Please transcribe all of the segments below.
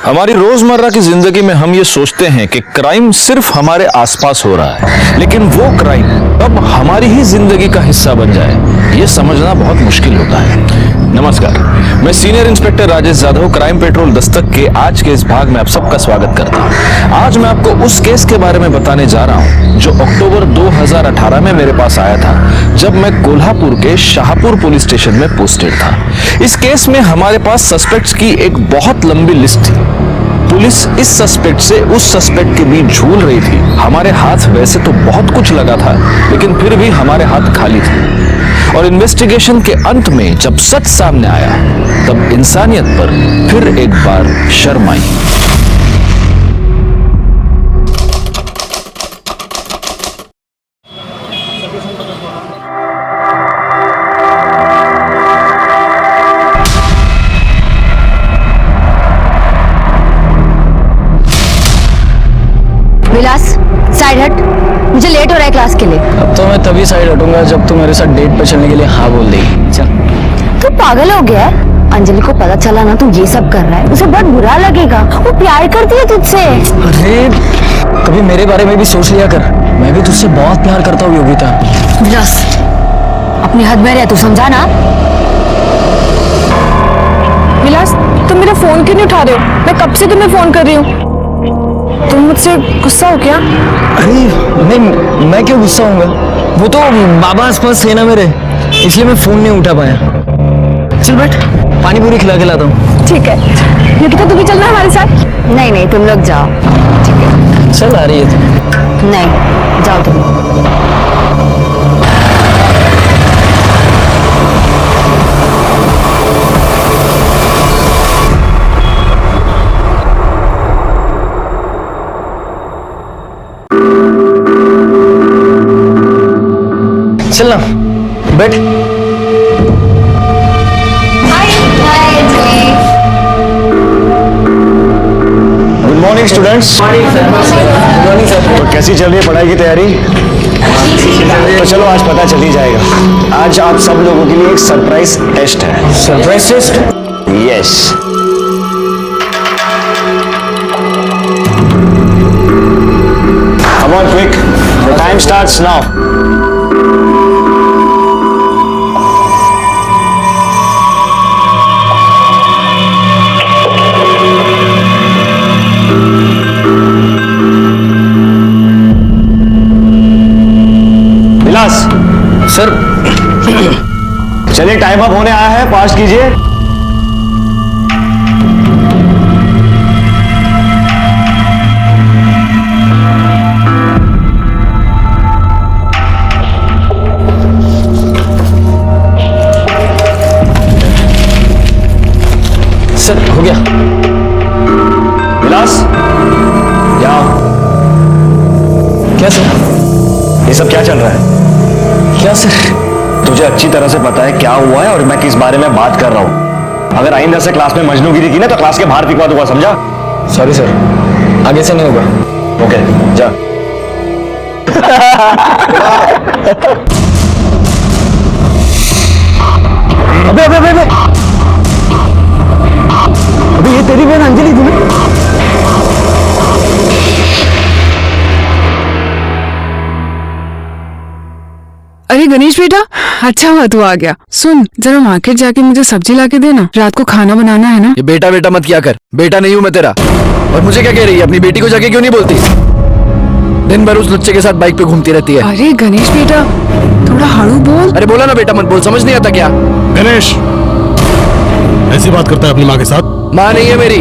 हमारी रोजमर्रा की जिंदगी में हम ये सोचते हैं कि क्राइम सिर्फ हमारे आसपास हो रहा है, लेकिन वो क्राइम अब हमारी ही जिंदगी का हिस्सा बन जाए, ये समझना बहुत मुश्किल होता है। नमस्कार, मैं senior inspector Rajesh Jadhav crime petrol Dastak के आज के इस भाग में आप सबका स्वागत करता हूँ। आज मैं आपको उस केस के बारे में बताने जा रहा हूँ जो अक्टूबर 2018 में मेरे पास आया था, जब मैं कोल्हापुर के शाहपुर पुलिस स्टेशन में पोस्टेड था। इस केस में हमारे पास सस्पेक्ट्स की एक बहुत लंबी लिस्ट थी। पुलिस इस सस्पेक्ट से उस सस्पेक्ट के बीच झूल रही थी। हमारे हाथ वैसे तो बहुत कुछ लगा था, लेकिन फिर भी हमारे हाथ खाली थे। और इन्वेस्टिगेशन के अंत में जब सच सामने आया, तब इंसानियत पर फिर एक बार शर्म आई। विलास, साइड हट, मुझे लेट हो रहा है क्लास के लिए। अब तो मैं तभी साइड हटूंगा जब तू मेरे साथ डेट पे चलने के लिए हाँ बोल देगी। चल। तू पागल हो गया है? अंजलि को पता चला ना तू ये सब कर रहा है, उसे बहुत बुरा लगेगा। वो प्यार करती है तुझसे। अरे कभी मेरे बारे में भी सोच लिया कर, मैं भी तुझसे बहुत प्यार करता हूँ योगिता। विलास, अपनी हद में रह, तू समझा ना? विलास, तुम मेरा फोन क्यों नहीं उठा रहे हो? मैं कब से तुम्हें फोन कर रही हूँ। तुम मुझसे गुस्सा हो क्या? अरे नहीं, मैं क्यों गुस्सा होऊंगा? वो तो बाबा आसपास है ना मेरे, इसलिए मैं फोन नहीं उठा पाया। चल बैठ, पानी पूरी खिला के लाता हूँ। ठीक है। योगिता, तू भी चलना हमारे साथ? नहीं नहीं, तुम लोग जाओ। ठीक है। चल आ रही है तू? नहीं, जाओ तुम। चल ना, बैठ। Good morning students. तो कैसी चल रही है पढ़ाई की तैयारी? तो चलो आज पता चल ही जाएगा। आज आप सब लोगों के लिए एक सरप्राइज टेस्ट है। Surprise test? Yes. Come on quick, the time starts now. Sir चलिए, टाइम अप होने आया है, फास्ट कीजिए। सर हो गया। विलास, यहाँ आओ। क्या सर? ये सब क्या चल रहा है? क्या सर? तुझे अच्छी तरह से पता है क्या हुआ है और मैं किस बारे में बात कर रहा हूं। अगर आइंदा से क्लास में मजनूगिरी की ना तो क्लास के बाहर फिकवा दूंगा, समझा? सॉरी सर, आगे से नहीं होगा। ओके, जा। अबे अबे अबे अबे अबे, ये तेरी बहन अंजलि थी ना? अरे गणेश बेटा, अच्छा हुआ तू आ गया। सुन, जरा मार्केट जाके मुझे सब्जी ला के देना, रात को खाना बनाना है ना। ये बेटा बेटा मत किया कर, बेटा नहीं हूं मैं तेरा। और मुझे क्या कह रही है? अपनी बेटी को जाके क्यों नहीं बोलती? दिन भर उस लुच्चे के साथ बाइक पे घूमती रहती है। अरे गणेश बेटा, थोड़ा हाँड़ू बोल। अरे बोला ना बेटा मत बोल, समझ नहीं आता क्या? गणेश ऐसी बात करता है अपनी माँ के साथ? माँ नहीं है मेरी,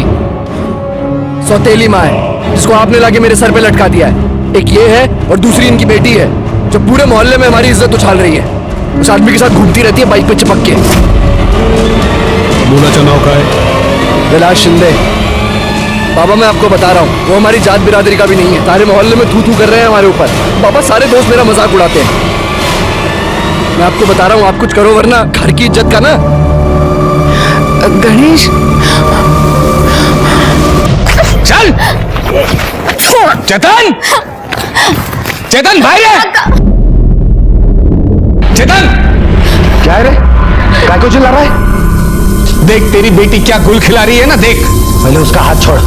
सौतेली माँ है, जिसको आपने लाके मेरे सर पे लटका दिया है। एक ये है और दूसरी इनकी बेटी है, जो पूरे मोहल्ले में हमारी इज्जत उछाल रही है। उस आदमी के साथ घूमती रहती है बाइक पे चिपक के। बोला चनाव का है? विलास शिंदे। बाबा मैं आपको बता रहा हूँ, वो हमारी जात बिरादरी का भी नहीं है। सारे मोहल्ले में थू थू कर रहे हैं हमारे ऊपर। बाबा सारे दोस्त मेरा मजाक उड़ाते हैं। मैं आपको बता रहा हूँ, आप कुछ करो वरना घर की इज्जत का ना। गणेश, चल चेतन, चेतन भाई है। चेतन, क्या है रे? काय को चिल्ला रहा है? देख तेरी बेटी क्या गुल खिला रही है ना, देख। पहले उसका हाथ छोड़,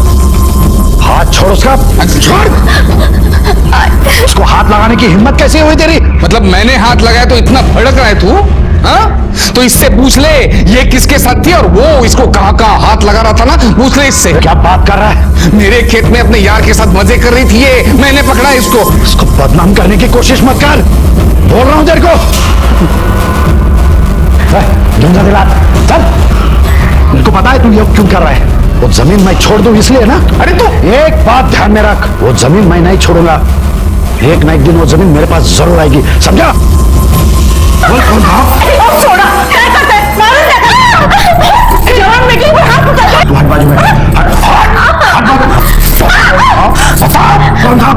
हाथ छोड़ उसका। छोड़। उसको हाथ लगाने की हिम्मत कैसे हुई तेरी? मतलब मैंने हाथ लगाया तो इतना भड़क रहा है तू? हाँ? तो इससे पूछ ले ये किसके साथ थी और वो इसको कहाँ हाथ लगा रहा था ना, पूछ ले इससे। क्या बात कर रहा है? मेरे खेत में अपने यार के साथ मजे कर रही थी ये, मैंने पकड़ा इसको। इसको बदनाम करने की कोशिश मत कर, बोल रहा हूं तेरे को। ढूंढा दिला, चल। मेरे को पता है तू ये क्यों कर रहा है। वो जमीन मैं छोड़ दूं इसलिए ना? अरे तू एक बात ध्यान में रख, वो जमीन मैं नहीं छोड़ूंगा। एक ना एक दिन वो जमीन मेरे पास जरूर आएगी, समझा? बोल कौन था? छोड़ा, क्या करते हैं? मारो इसे। जवान बेटी को हाथ उठा ले। तू हट बाजू में, हट, कौन था?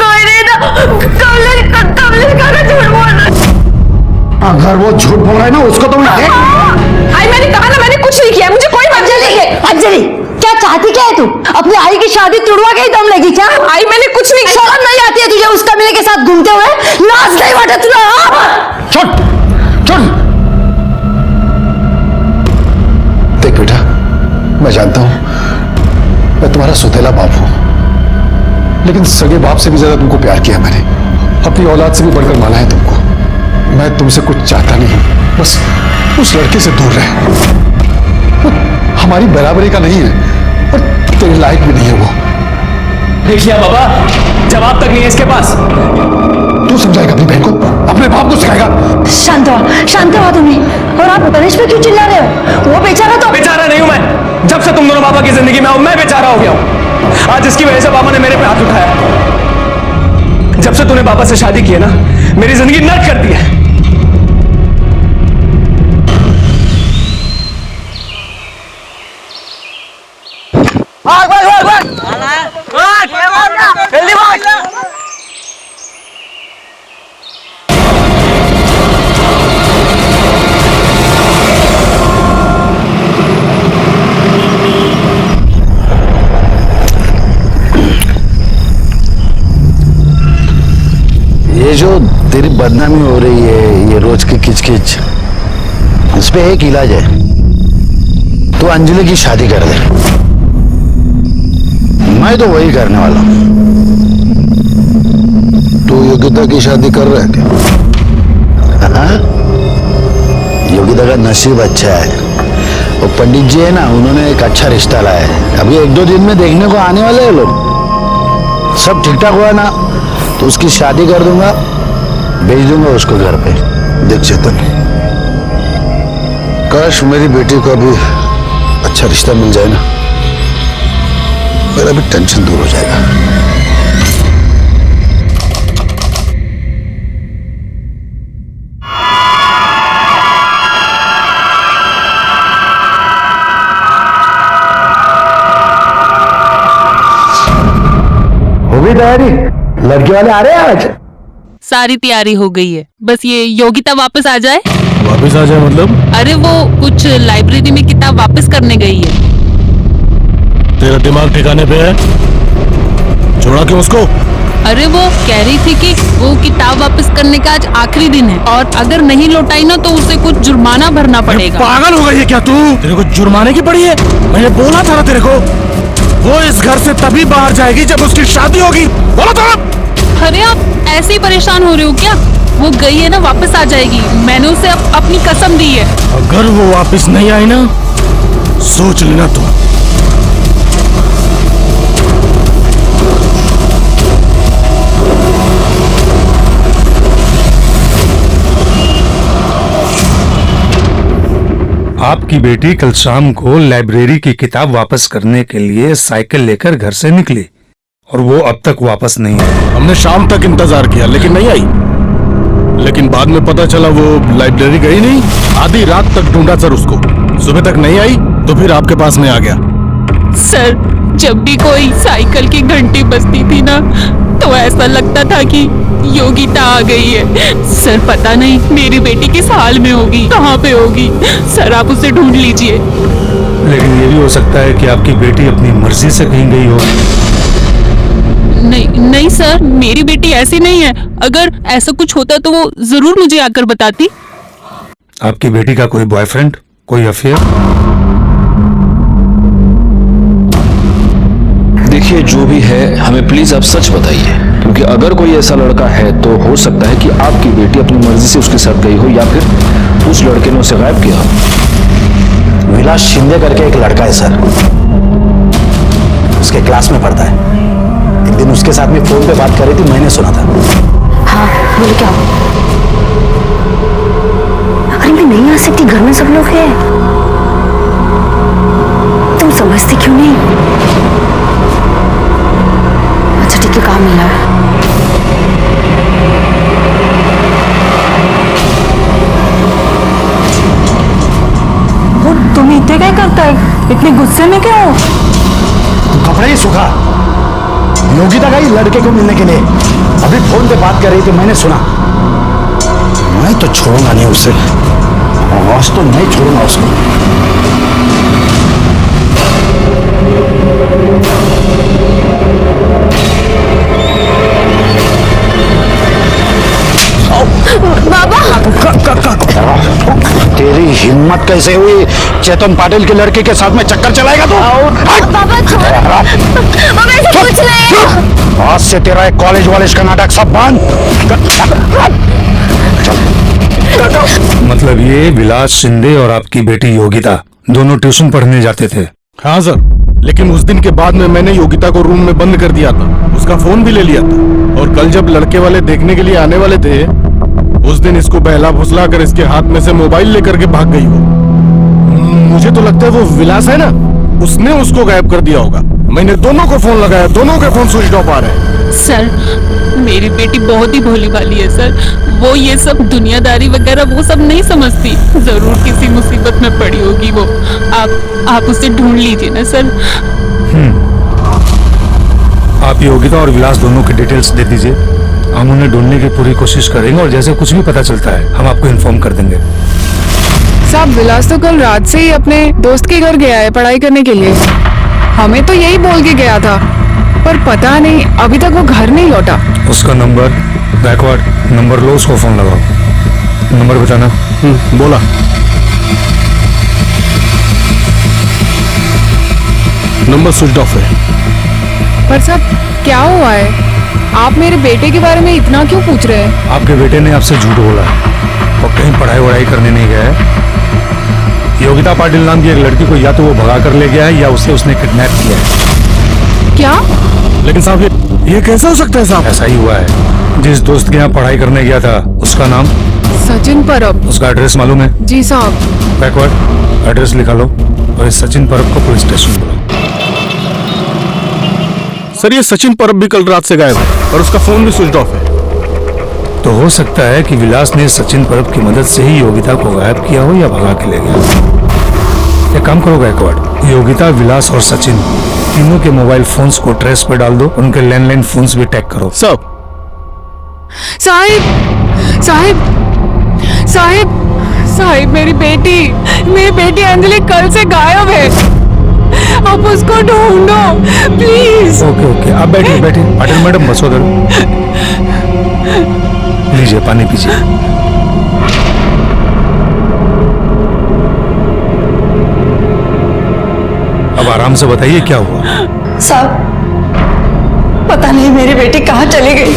कोई नहीं था। कमलेश का झूठ बोल रहा। अगर वो झूठ बोल रहा है ना उसको तो मैं आई मैंने कहा ना, मैंने कुछ नहीं किया, मुझे कोई बात नहीं है। अंजलि क्या चाहती क्या है तू? अपनी आई की शादी तुड़वा के ही दम लगी क्या? आई मैंने कुछ नहीं किया। शर्म नहीं आती है तुझे उस कमीने के साथ घूमते हुए? लाज नहीं बटे तुझे? छोड़ छोड़। देख बेटा, मैं जानता हूं मैं तुम्हारा सुतेला बाप हूं, लेकिन सगे बाप से भी ज्यादा तुमको प्यार किया मैंने, अपनी औलाद से भी बढ़कर माना है तुमको। मैं तुमसे कुछ चाहता नहीं, बस उस लड़के से दूर रहे। वो हमारी बराबरी का नहीं है और तेरे लायक भी नहीं है वो। देख लिया बाबा, जवाब तक नहीं है इसके पास। तू समझाएगा अपनी बहन को, अपने बाप को सिखाएगा। शांत हुआ तुमने। और आप गणेश पे क्यों चिल्ला रहे हो? वो बेचारा तो बेचारा नहीं हूं मैं। जब से तुम दोनों बाबा की जिंदगी में आओ मैं बेचारा हो गया हूं। आज इसकी वजह से बाबा ने मेरे पे हाथ उठाया। जब से तूने बाबा से शादी की है ना, मेरी जिंदगी नर्क कर दी है। जल्दी भाग। ये जो तेरी बदनामी हो रही है, ये रोज की किचकिच, इस पे एक इलाज है। तू अंजलि की शादी कर दे। मैं तो वही करने वाला हूं। तू योगिता की शादी कर रहा है क्या? हाँ? योगिता का नसीब अच्छा है। वो पंडित जी है ना, उन्होंने एक अच्छा रिश्ता लाया है। अभी 1-2 दिन में देखने को आने वाले हैं लोग। सब ठीक ठाक हुआ ना तो उसकी शादी कर दूंगा, भेज दूंगा उसको घर पे। देख चेतन, काश मेरी बेटी को भी अच्छा रिश्ता मिल जाए ना, मेरा भी टेंशन दूर हो जाएगा। हो गई तैयारी? लड़के वाले आ रहे हैं आज? सारी तैयारी हो गई है, बस ये योगिता वापस आ जाए। वापस आ जाए मतलब? अरे वो कुछ लाइब्रेरी में किताब वापस करने गई है। तेरा दिमाग ठिकाने पे है? छोड़ा क्यों उसको? अरे वो कह रही थी कि वो किताब वापस करने का आज आखिरी दिन है और अगर नहीं लौटाई ना तो उसे कुछ जुर्माना भरना पड़ेगा। पागल हो गई है क्या तू? तेरे को जुर्माने की पड़ी है? मैंने बोला था ना तेरे को, वो इस घर से तभी बाहर जाएगी जब उसकी शादी होगी। बोला था ना? अरे आप ऐसे ही परेशान हो रहे हो क्या? वो गई है ना, वापस आ जाएगी। मैंने उसे अपनी कसम दी है। अगर वो वापस नहीं आई ना, सोच लेना तू। आपकी बेटी कल शाम को लाइब्रेरी की किताब वापस करने के लिए साइकिल लेकर घर से निकली और वो अब तक वापस नहीं आई। हमने शाम तक इंतजार किया लेकिन नहीं आई। लेकिन बाद में पता चला वो लाइब्रेरी गई नहीं। आधी रात तक ढूंढा सर उसको, सुबह तक नहीं आई तो फिर आपके पास में आ गया। सर, जब भी कोई साइकिल की घंटी बजती थी ना तो ऐसा लगता था कि योगिता आ गई है। सर पता नहीं मेरी बेटी किस हाल में होगी, कहाँ पे होगी। सर आप उसे ढूंढ लीजिए। लेकिन ये भी हो सकता है कि आपकी बेटी अपनी मर्जी से कहीं गई हो। नहीं नहीं सर, मेरी बेटी ऐसी नहीं है। अगर ऐसा कुछ होता तो वो जरूर मुझे आकर बताती। आपकी बेटी का कोई बॉयफ्रेंड? कोई अफेयर? देखिए, जो भी है हमें प्लीज आप सच बताइए, क्योंकि अगर कोई ऐसा लड़का है तो हो सकता है कि आपकी बेटी अपनी मर्जी से उसके साथ गई हो या फिर उस लड़के ने उसे गायब किया हो। विलास शिंदे करके एक लड़का है सर, उसके क्लास में पढ़ता है। एक दिन उसके साथ में फोन पे बात कर रही थी, मैंने सुना था। हाँ बोले क्या? अरे मैं नहीं आ सकती, घर में सब लोग हैं। तुम समझती क्यों नहीं? अच्छा ठीक है, काम मिला है। वो तुम इतने क्या करता है? इतने गुस्से में क्यों हो? कपड़ा ही सूखा। योगिता गई लड़के को मिलने के लिए, अभी फोन पे बात कर रही थी, मैंने सुना। मैं तो छोड़ूंगा नहीं उसे, आज तो नहीं छोड़ूंगा उसको। बाबा तेरी हिम्मत कैसे हुई? चेतन पाटिल के लड़के के साथ में चक्कर चलाएगा तू? बाबा बाबा ऐसा कुछ नहीं। आज से तेरा एक कॉलेज का नाटक सब बंद। मतलब ये विलास शिंदे और आपकी बेटी योगिता दोनों ट्यूशन पढ़ने जाते थे? हाँ सर, लेकिन उस दिन के बाद में मैंने योगिता को रूम में बंद कर दिया था, उसका फोन भी ले लिया था। और कल जब लड़के वाले देखने के लिए आने वाले थे, उस दिन इसको बहला फुसला कर इसके हाथ में से मोबाइल लेकर के भाग गई वो। मुझे तो लगता है वो विलास है ना, उसने उसको गायब कर दिया होगा। मैंने दोनों को फोन लगाया, दोनों के फोन स्विच ऑफ आ रहे हैं। सर मेरी बेटी बहुत ही भोली भाली है सर, वो ये सब दुनियादारी वगैरह वो सब नहीं समझती। जरूर किसी मुसीबत में पड़ी होगी वो। आप उसे ढूंढ लीजिए ना सर। आप योगिता और विलास दोनों की डिटेल्स दे दीजिए, हम उन्हें ढूंढने की पूरी कोशिश करेंगे और जैसे कुछ भी पता चलता है हम आपको इन्फॉर्म कर देंगे। साहब विलास तो कल रात से ही अपने दोस्त के घर गया है पढ़ाई करने के लिए। हमें तो यही बोल के गया था, पर पता नहीं अभी तक वो घर नहीं लौटा। उसका नंबर बैकवर्ड नंबर लो, उसको फोन लगाओ। नंबर बताना। बोला। नंबर स्विच ऑफ है। पर साहब क्या हुआ है? आप मेरे बेटे के बारे में इतना क्यों पूछ रहे हैं? आपके बेटे ने आपसे झूठ बोला है और कहीं पढ़ाई वढ़ाई करने नहीं गया है। योगिता पाटिल नाम की एक लड़की को या तो वो भगा कर ले गया है या उसे उसने किडनैप किया है। क्या? लेकिन साहब ये कैसे हो सकता है साहब? ऐसा ही हुआ है। जिस दोस्त के यहाँ पढ़ाई करने गया था उसका नाम सचिन परब। उसका एड्रेस मालूम है? जी साहब। बैकवर्ड एड्रेस लिखा लो और इस सचिन परब को पुलिस स्टेशन बुलाओ। सर ये सचिन परब भी कल रात से गायब है और उसका फोन भी स्विच ऑफ है। तो हो सकता है कि विलास ने सचिन परब की मदद से ही योगिता को गायब किया हो या भगा के ले गया। एक काम करो गायकवाड़, योगिता, विलास और सचिन तीनों के मोबाइल फोन्स को ट्रेस पे डाल दो, उनके लैंडलाइन फोन्स भी टैग करो। सब साहिब साहिब साहिब साहिब मेरी बेटी अंजलि कल से गायब है। आप उसको ढूंढो प्लीज। ओके आप बैठिए पाटिल मैडम बस उधर। लीजिए पानी पीजिए। अब आराम से बताइए क्या हुआ। साहब पता नहीं मेरी बेटी कहाँ चली गई,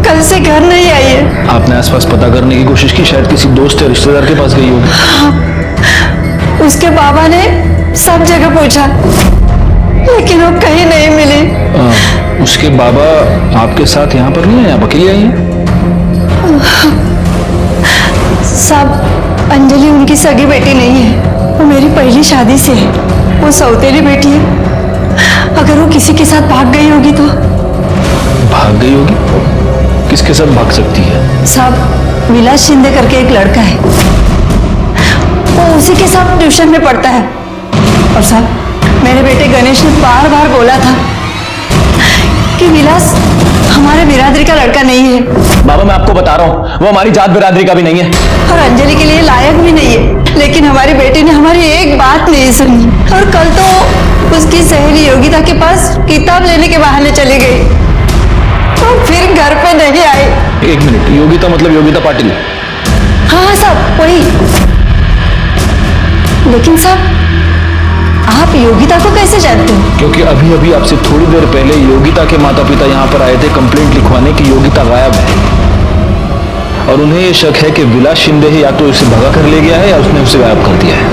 कल से घर नहीं आई है। आपने आसपास पता करने की कोशिश की, शायद किसी दोस्त या रिश्तेदार के पास गई होगी। हाँ, उसके बाबा ने सब जगह पूछा लेकिन वो कहीं नहीं मिली। उसके बाबा आपके साथ यहाँ पर नहीं है, आप अकेली आई हैं? साहब अंजलि उनकी सगी बेटी नहीं है, वो मेरी पहली शादी से है, वो सौतेली बेटी है। अगर वो किसी के साथ भाग गई होगी तो? भाग गई होगी? किसके साथ भाग सकती है? साहब विलास शिंदे करके एक लड़का है, वो उसी के साथ ट्यूशन में पढ़ता है। और साहब मेरे बेटे गणेश ने बार बार बोला था कि विलास हमारे बिरादरी का लड़का नहीं है। बाबा मैं आपको बता रहा हूँ, वो हमारी जात बिरादरी का भी नहीं है और अंजलि के लिए लायक भी नहीं है। लेकिन हमारी बेटी ने हमारी एक बात नहीं सुनी और कल तो उसकी सहेली योगिता के पास किताब लेने के बहाने चली गई और फिर घर पे नहीं आई। एक मिनट, योगिता मतलब योगिता पाटिल? हाँ साहब वही। लेकिन साहब आप योगिता को कैसे जानते हो? क्योंकि अभी अभी आपसे थोड़ी देर पहले योगिता के माता पिता यहाँ पर आए थे कंप्लेंट लिखवाने की योगिता गायब है, और उन्हें यह शक है कि विलास शिंदे ही या तो उसे भगा कर ले गया है या उसने उसे गायब कर दिया है।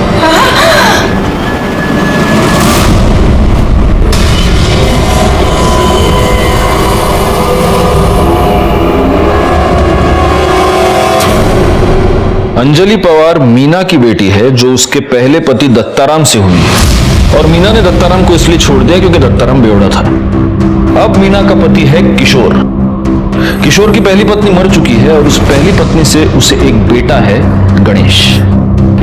अंजलि पवार मीना की बेटी है, जो उसके पहले पति दत्ताराम से हुई है, और मीना ने दत्ताराम को इसलिए छोड़ दिया क्योंकि दत्ताराम बेवड़ा था। अब मीना का पति है किशोर। किशोर की पहली पत्नी मर चुकी है और उस पहली पत्नी से उसे एक बेटा है, गणेश।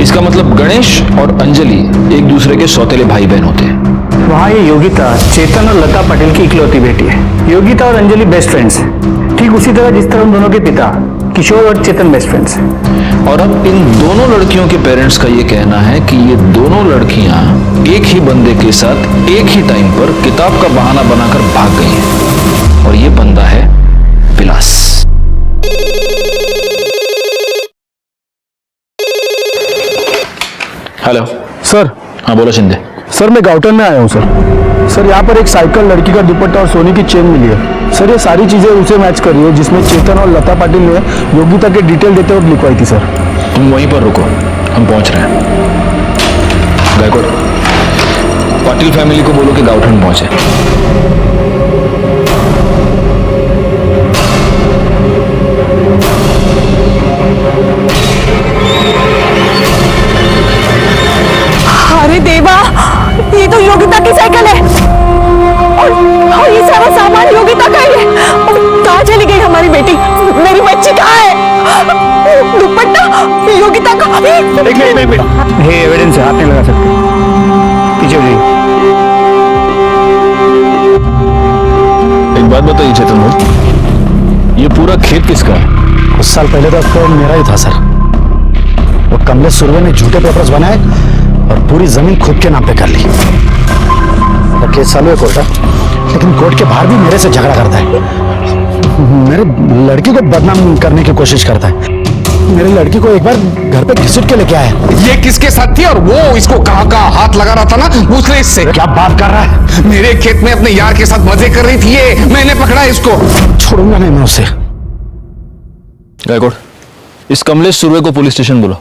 इसका मतलब गणेश और अंजलि एक दूसरे के सौतेले भाई बहन होते हैं। वहाँ ये योगिता चेतन और लता पटेल की इकलौती बेटी है। योगिता और अंजलि बेस्ट फ्रेंड्स हैं, ठीक उसी तरह जिस तरह उन दोनों के पिता किशोर और चेतन बेस्ट फ्रेंड्स हैं। और अब इन दोनों लड़कियों के पेरेंट्स का ये कहना है कि ये दोनों लड़कियां एक ही बंदे के साथ एक ही टाइम पर किताब का बहाना बनाकर भाग गई हैं, और ये बंदा है विलास। Hello sir. हाँ बोलो शिंदे। सर मैं गाउटन में आया हूँ सर। यहाँ पर एक साइकिल, लड़की का दुपट्टा और सोने की चेन मिली है। सर ये सारी चीजें उसे मैच कर रही है जिसमें चेतन और लता पाटिल ने योगिता के डिटेल देते वक्त लिखवाई थी सर। तुम वहीं पर रुको, हम पहुंच रहे हैं। गायकवाड़, पाटिल फैमिली को बोलो कि गाउठन पहुंचे। अरे देवा, ये तो योगिता की साइकिल है, और ये सारा सामान योगिता का ही है। कहाँ चली गई हमारी बेटी? मेरी बच्ची कहाँ है? दुपट्टा योगिता का। एक मिनट, ये एविडेंस है, हाथ नहीं लगा सकते। पीछे हो जाइए। एक बात बताइए चेतन भाई, ये पूरा खेत किसका है? कुछ साल पहले तक मेरा ही था सर। वो कमलेश सुरवे ने झूठे पेपर्स बनाए और पूरी जमीन खुद के नाम पे कर ली। केस चालू है कोर्ट, लेकिन कोर्ट के बाहर भी मेरे से झगड़ा करता है। मेरे लड़की को बदनाम करने की कोशिश करता है। मेरी लड़की को एक बार घर पे घसीट के लेके आया। ये किसके साथ थी और वो इसको कहाँ हाथ लगा रहा था ना, पूछ ले इससे। क्या बात कर रहा है? मेरे खेत में अपने यार के साथ मजे कर रही थी ये, मैंने पकड़ा इसको। छोड़ूंगा नहीं मैं उसे। गायकवाड़, इस कमलेश सुरवे को पुलिस स्टेशन बुलाओ।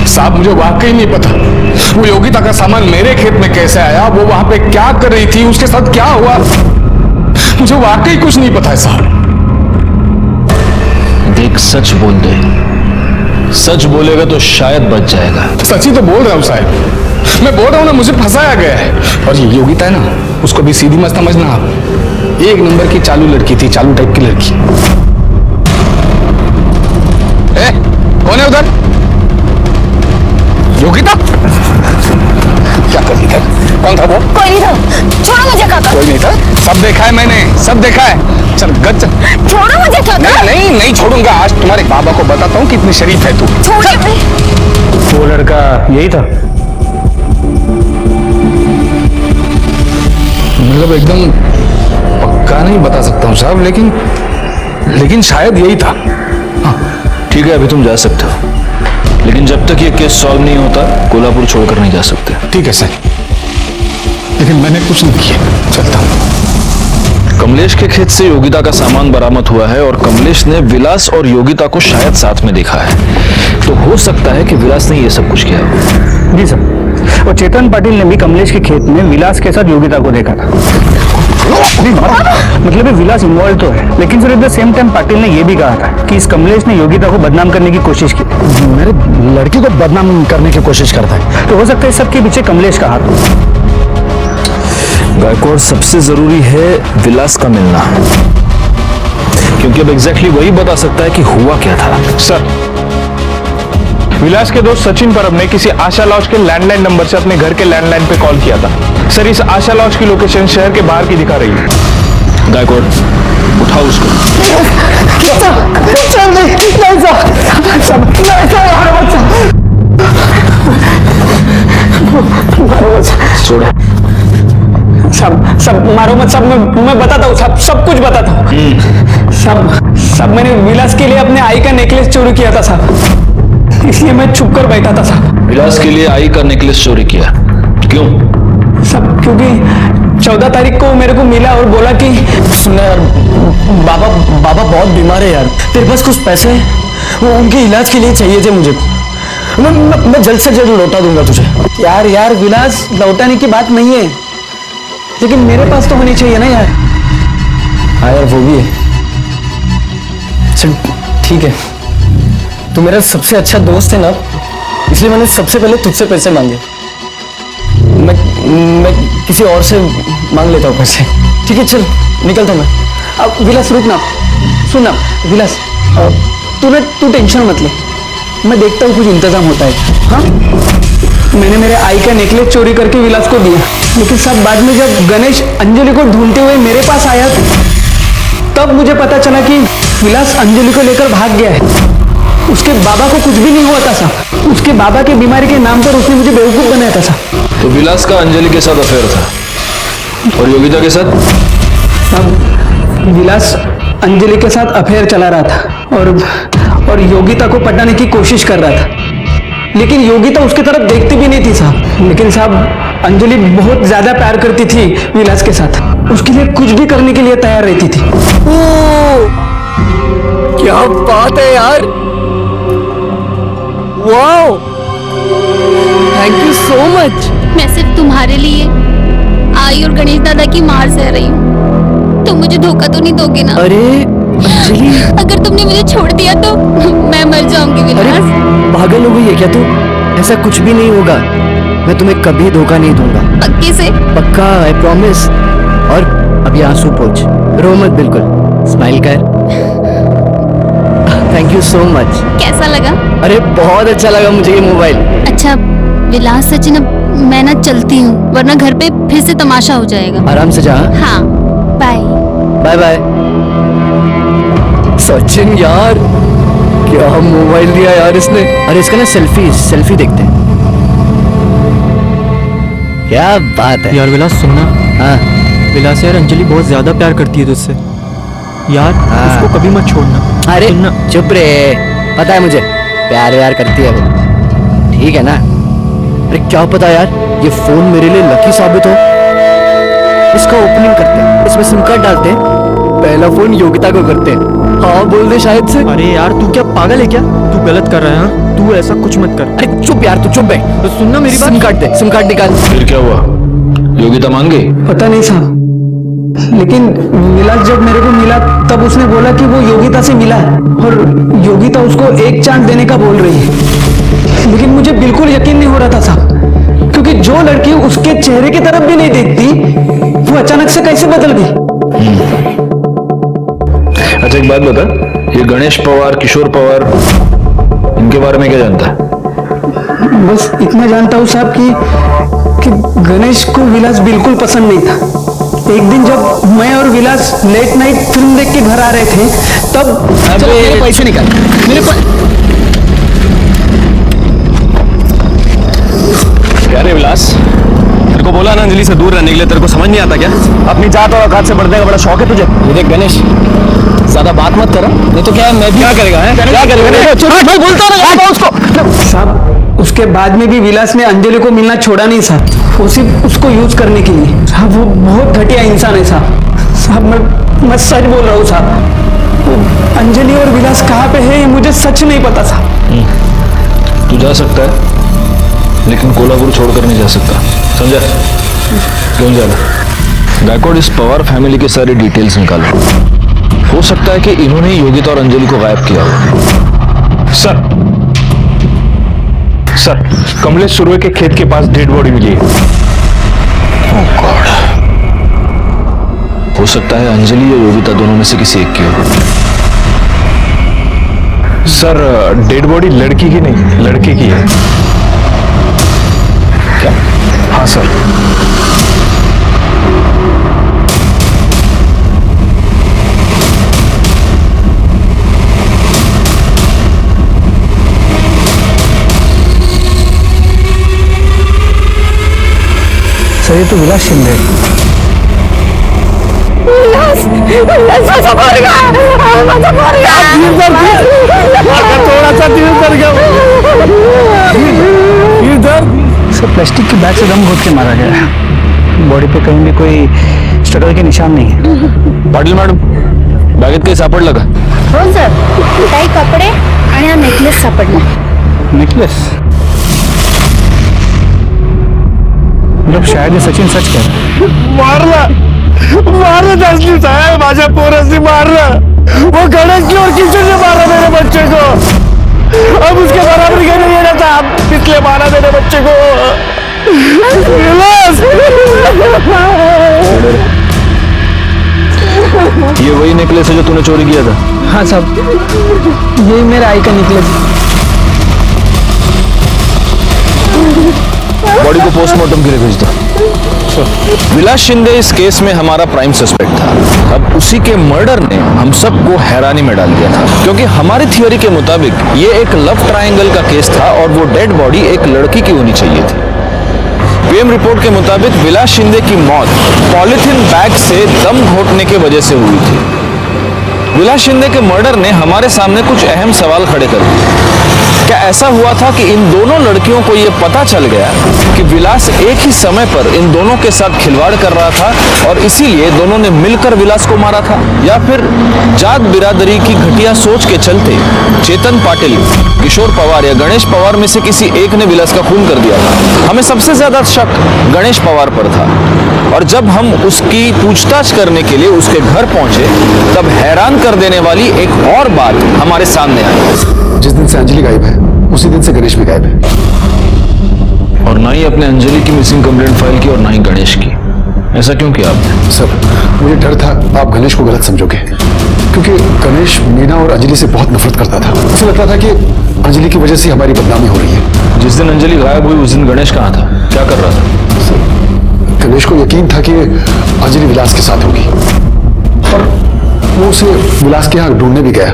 साहब मुझे वाकई नहीं पता वो योगिता का सामान मेरे खेत में कैसे आया, वो वहां पे क्या कर रही थी, उसके साथ क्या हुआ, मुझे वाकई कुछ नहीं पता है साहब। देख, सच बोल दे। सच बोलेगा तो शायद बच जाएगा। सच ही तो बोल रहा हूँ साहब, मैं बोल रहा हूँ ना, मुझे फंसाया गया है। और ये योगिता है ना, उसको भी सीधी मत समझना आप। एक नंबर की चालू लड़की थी, चालू टाइप की लड़की। कौन है उधर? योगिता? क्या कर रही था? कौन था वो? कोई नहीं था। छोड़ो मुझे काका। कोई नहीं था? सब देखा है मैंने, सब देखा है। चल गच। छोड़ो मुझे काका। नहीं छोड़ूंगा। आज तुम्हारे बाबा को बताता हूँ कितनी शरीफ है तू। वो लड़का यही था? मतलब एकदम पक्का नहीं बता सकता हूँ साहब, लेकिन शायद यही था। ठीक है, अभी तुम जा सकते हो, लेकिन जब तक ये केस सॉल्व नहीं होता कोल्हापुर छोड़कर नहीं जा सकते। ठीक है सर, लेकिन मैंने कुछ नहीं किया। चलता हूं। कमलेश के खेत से योगिता का सामान बरामद हुआ है और कमलेश ने विलास और योगिता को शायद साथ में देखा है, तो हो सकता है कि विलास ने ये सब कुछ किया हो। जी सर। और चेतन पाटिल ने भी कमलेश के खेत में विलास के साथ योगिता को देखा था। मतलब विलास इन्वॉल्व तो है, लेकिन sir at the same time Patil ने यह भी कहा था कि इस कमलेश ने योगिता को बदनाम करने की कोशिश की। मेरे लड़की को बदनाम करने की कोशिश करता है, तो हो सकता है सबके पीछे कमलेश का हाथ हो। गायकवाड़, सबसे जरूरी है विलास का मिलना, क्योंकि अब एग्जैक्टली वही बता सकता है कि हुआ क्या था। सर, विलास के दोस्त सचिन परब ने किसी आशा लॉज के लैंडलाइन नंबर से अपने घर के लैंडलाइन पे कॉल किया था। सर, इस आशा लॉज की लोकेशन शहर के बाहर की दिखा रही है। गायकवाड़, उठाओ उसको। छोड़ो। सब मारो मत। सब मैं बताता हूँ, सब कुछ बताता हूँ। सब मैंने विलास के लिए अपने आई का नेकलेस चोरी किया था साहब। इसलिए मैं छुप कर बैठा था साहब। विलास के लिए आई का नेकलेस चोरी किया, क्यों? सब क्योंकि 14 तारीख को मेरे को मिला और बोला कि सुनना यार, बाबा बाबा बहुत बीमार है यार, तेरे पास कुछ पैसे हैं? वो उनके इलाज के लिए चाहिए थे मुझे। मैं जल्द से जल्द लौटा दूंगा तुझे। यार विलास, लौटाने की बात नहीं है, लेकिन मेरे पास तो होनी चाहिए ना यार। हाँ यार, वो भी है। चल ठीक है, तू मेरा सबसे अच्छा दोस्त है ना, इसलिए मैंने सबसे पहले तुझसे पैसे मांगे। मैं किसी और से मांग लेता हूँ पैसे। ठीक है, चल निकलता हूँ मैं। अब विलास रुक ना, सुन ना विलास, तू टेंशन मत ले, मैं देखता हूँ कुछ इंतजाम होता है। हाँ, मैंने मेरे आई का नेकलेस चोरी करके विलास को दिया, लेकिन सब बाद में जब गणेश अंजलि को ढूंढते हुए मेरे पास आया तब मुझे पता चला कि विलास अंजलि को लेकर भाग गया है। उसके बाबा को कुछ भी नहीं हुआ था साहब, उसके बाबा की बीमारी के नाम पर उसने मुझे बेवकूफ बनाया था साहब। तो विलास का अंजलि के साथ अफेयर था और योगिता के साथ? साहब, विलास अंजलि के साथ अफेयर चला रहा था और योगिता को पटाने की कोशिश कर रहा था, लेकिन योगिता उसकी तरफ देखती भी नहीं थी साहब। लेकिन साहब, अंजलि बहुत ज्यादा प्यार करती थी विलास के साथ, उसके लिए कुछ भी करने के लिए तैयार रहती थी। क्या बात है यार, wow, thank you so much. मैं सिर्फ तुम्हारे लिए आई और गणेश दादा की मार सह रही हूँ, तुम मुझे धोखा तो नहीं दोगे ना? अरे अंजलि, अगर तुमने मुझे छोड़ दिया तो मैं मर जाऊंगी विलास। पागल हो गई है क्या तू? ऐसा कुछ भी नहीं होगा, मैं तुम्हें कभी धोखा नहीं दूंगा। पक्के से? पक्का, आई प्रॉमिस। और अभी आंसू पोंछ, रो मत, बिल्कुल स्माइल कर। Thank you so much. कैसा लगा? अरे बहुत अच्छा लगा मुझे ये मोबाइल। अच्छा विलास, सचिन, अब मैं ना चलती हूँ, वरना घर पे फिर से तमाशा हो जाएगा। आराम से जा। हाँ, बाय बाय बाय। सचिन यार, क्या मोबाइल लिया यार इसने। अरे इसका ना सेल्फी देखते हैं। क्या बात है यार विलास, सुनना। हाँ विलास यार, अंजलि बहुत ज्यादा प्यार करती है तुझसे यार, उसको कभी मत छोड़ना। अरे सुनना। चुप रे, पता है मुझे प्यार व्यार करती है वो, ठीक है ना। अरे क्या पता यार, ये फोन मेरे लिए लकी साबित हो। इसका ओपनिंग करते हैं, इसमें सिम कार्ड डालते हैं, पहला फोन योगिता को करते हैं। हाँ बोल दे शायद से। अरे यार, तू क्या पागल है क्या? तू गलत कर रहा है। हाँ, तू ऐसा कुछ मत कर। अरे चुप यार, तू चुप बे। तो सुनना मेरी बात। सिम कार्ड दे, सिम कार्ड निकाल। फिर क्या हुआ? योगिता मान गई? पता नहीं साहब, लेकिन विलास जब मेरे को मिला तब उसने बोला कि वो योगिता से मिला है और योगिता उसको एक चांस देने का बोल रही है। लेकिन मुझे बिल्कुल यकीन नहीं हो रहा था साहब, क्योंकि जो लड़की उसके चेहरे की तरफ भी नहीं देखती वो अचानक से कैसे बदल गई। अच्छा एक बात बता, ये गणेश पवार, किशोर पवार, इनके बारे में क्या जानता है? बस इतना जानता हूँ साहब कि गणेश को विलास बिल्कुल पसंद नहीं था। एक दिन जब मैं और विलास लेट नाइट फिल्म देख के घर आ रहे थे तब मेरे पैसे निकाल, मेरे क्या रे विलास, तेरे को बोला ना अंजलि से दूर रहने के लिए, तेरे को समझ नहीं आता क्या? अपनी जात और औकात से बढ़ने का बड़ा शौक है तुझे। ये देख गणेश, ज्यादा बात मत करो, नहीं तो क्या है, मैं भी क्या करेगा है? क्या करेगा? मैं बोलता ना उसको साहब। उसके बाद में भी विलास ने अंजलि को मिलना छोड़ा नहीं साहब, वो सिर्फ उसको यूज करने के लिए। साहब वो बहुत घटिया इंसान है साहब। साहब मैं सच बोल रहा हूँ साहब, अंजलि और विलास कहाँ पे है ये मुझे सच नहीं पता साहब। तू जा सकता है लेकिन कोल्हापुर छोड़कर नहीं जा सकता, समझा? क्यों जाना? गायकवाड़, इस पवार फैमिली की सारी डिटेल्स निकालो। हो सकता है कि इन्होंने योगिता और अंजलि को गायब किया हो। सर, कमलेश सुरवे के खेत के पास डेड बॉडी मिली है। Oh God। हो सकता है अंजलि या योगिता दोनों में से किसी एक की हो। सर, डेड बॉडी लड़की की नहीं, लड़के की है। क्या? हाँ सर। सर ये तो विलास शिंदे। थोड़ा सा दिल दर गया। सर प्लास्टिक की बैग से दम घोट के मारा गया है। बॉडी पे कहीं भी कोई स्ट्रगल के निशान नहीं है। पाटील मॅडम, बॅगेत काही सापडलं का? हो सर, काही कपडे आणि हा नेकलेस सापडला. नेकलेस? मतलब शायद ये सचिन सच कह रहा है। मारना तस्लीम साहब, माझ्या पोरासी मारना। वो गणेश की और किसी ने मारा मेरे बच्चे को। अब उसके बराबर के नहीं रहना था, इसलिए मारा मेरे बच्चे को। ये वही नेकलेस है जो तूने चोरी किया था? हाँ साहब, यही मेरा आई का नेकलेस। बॉडी को पोस्टमार्टम के लिए भेज दो। विलास शिंदे इस केस में हमारा प्राइम सस्पेक्ट था। अब उसी के मर्डर ने हम सबको हैरानी में डाल दिया था, क्योंकि हमारी थियोरी के मुताबिक ये एक लव ट्रायंगल का केस था और वो डेड बॉडी एक लड़की की होनी चाहिए थी। पीएम रिपोर्ट के मुताबिक विलास शिंदे की मौत पॉलिथीन बैग से दम घोटने की वजह से हुई थी। विलास शिंदे के मर्डर ने हमारे सामने कुछ अहम सवाल खड़े कर दिए। क्या ऐसा हुआ था कि इन दोनों लड़कियों को यह पता चल गया कि विलास एक ही समय पर इन दोनों के साथ खिलवाड़ कर रहा था और इसीलिए दोनों ने मिलकर विलास को मारा था? या फिर जात बिरादरी की घटिया सोच के चलते चेतन पाटिल, किशोर पवार या गणेश पवार में से किसी एक ने विलास का खून कर दिया था? हमें सबसे ज्यादा शक गणेश पवार पर था और जब हम उसकी पूछताछ करने के लिए उसके घर पहुंचे तब हैरान कर देने वाली एक और बात हमारे सामने आई। जिस दिन से अंजलि गायब है उसी दिन से गणेश भी गायब है। और ना ही अपने अंजलि की मिसिंग कंप्लेंट फाइल की और ना ही गणेश की। ऐसा क्यों किया आपने? सर, मुझे डर था आप गणेश को गलत समझोगे, क्योंकि गणेश मीना और अंजलि से बहुत नफरत करता था। उसे लगता था कि अंजलि की वजह से हमारी बदनामी हो रही है। जिस दिन अंजलि गायब हुई उस दिन गणेश कहाँ था, क्या कर रहा था? सर, गणेश को यकीन था कि अंजलि विलास के साथ होगी और वो उसे विलास के यहाँ ढूंढने भी गया,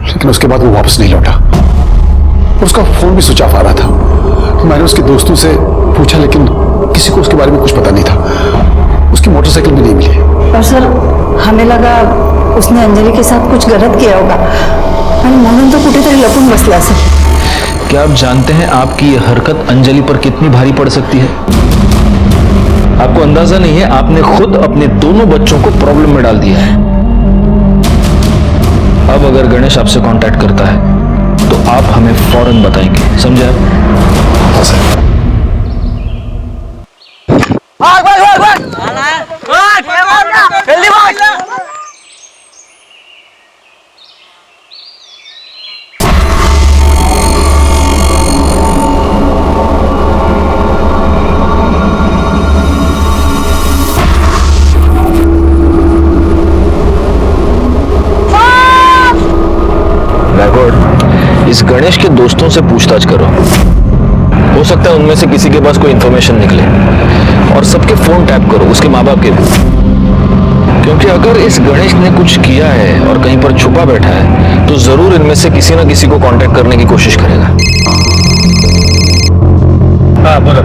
लेकिन उसके बाद वो वापस नहीं लौटा। उसका फोन भी स्विच ऑफ आ रहा था। मैंने उसके दोस्तों से पूछा लेकिन किसी को उसके बारे में कुछ पता नहीं था। उसकी मोटरसाइकिल भी नहीं मिली। और सर, हमें लगा उसने अंजलि के साथ कुछ गलत किया होगा आणि म्हणून तो कुठेतरी लपून बसला असेल। क्या आप जानते हैं आपकी यह हरकत अंजलि पर कितनी भारी पड़ सकती है? आपको अंदाजा नहीं है, आपने खुद अपने दोनों बच्चों को प्रॉब्लम में डाल दिया है। अब अगर गणेश आपसे कांटेक्ट करता है तो आप हमें फौरन बताएंगे, समझे आप? हाँ सर। इस गणेश के दोस्तों से पूछताछ करो, हो सकता है उनमें से किसी के पास कोई इंफॉर्मेशन निकले। और सबके फोन टैप करो, उसके माँ बाप के भी, क्योंकि अगर इस गणेश ने कुछ किया है और कहीं पर छुपा बैठा है तो जरूर इनमें से किसी ना किसी को कांटेक्ट करने की कोशिश करेगा। हाँ बोलो।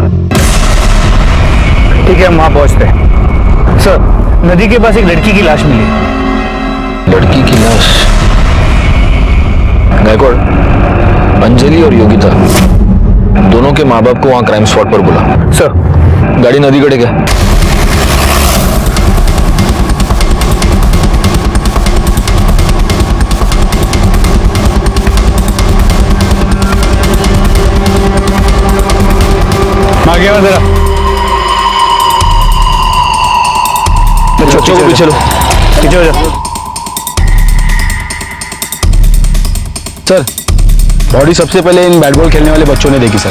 ठीक है, हम वहां पहुंचते हैं। सर, नदी के पास एक लड़की की लाश मिली। लड़की की लाश? गायकवाड़, अंजलि और योगिता दोनों के माँ बाप को वहां क्राइम स्पॉट पर बुला। सर। गाड़ी नदी कड़े क्या? आगे आओ जरा। बच्चों को पीछे लो। पीछे हो जाओ। सर, बॉडी सबसे पहले इन बैट बॉल खेलने वाले बच्चों ने देखी सर।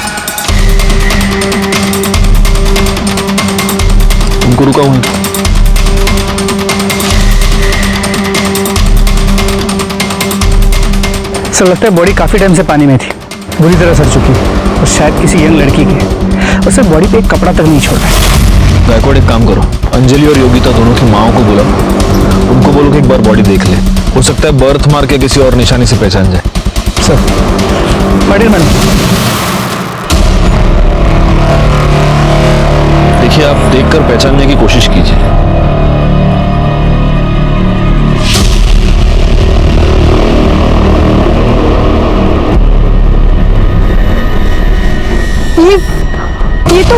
उनको रुका हूं। सर, लगता है बॉडी काफी टाइम से पानी में थी, बुरी तरह सड़ चुकी और शायद किसी यंग लड़की की है। और सर, बॉडी पे एक कपड़ा तक नहीं छोड़ा है। गायकवाड़, एक काम करो, अंजलि और योगिता दोनों की माओ को बुलाओ, उनको बोलो कि एक बार बॉडी देख ले, हो सकता है बर्थ मार के किसी और निशानी से पहचान जाए। Sir, Patil madam. देखिए, आप देखकर पहचानने की कोशिश कीजिए। ये तो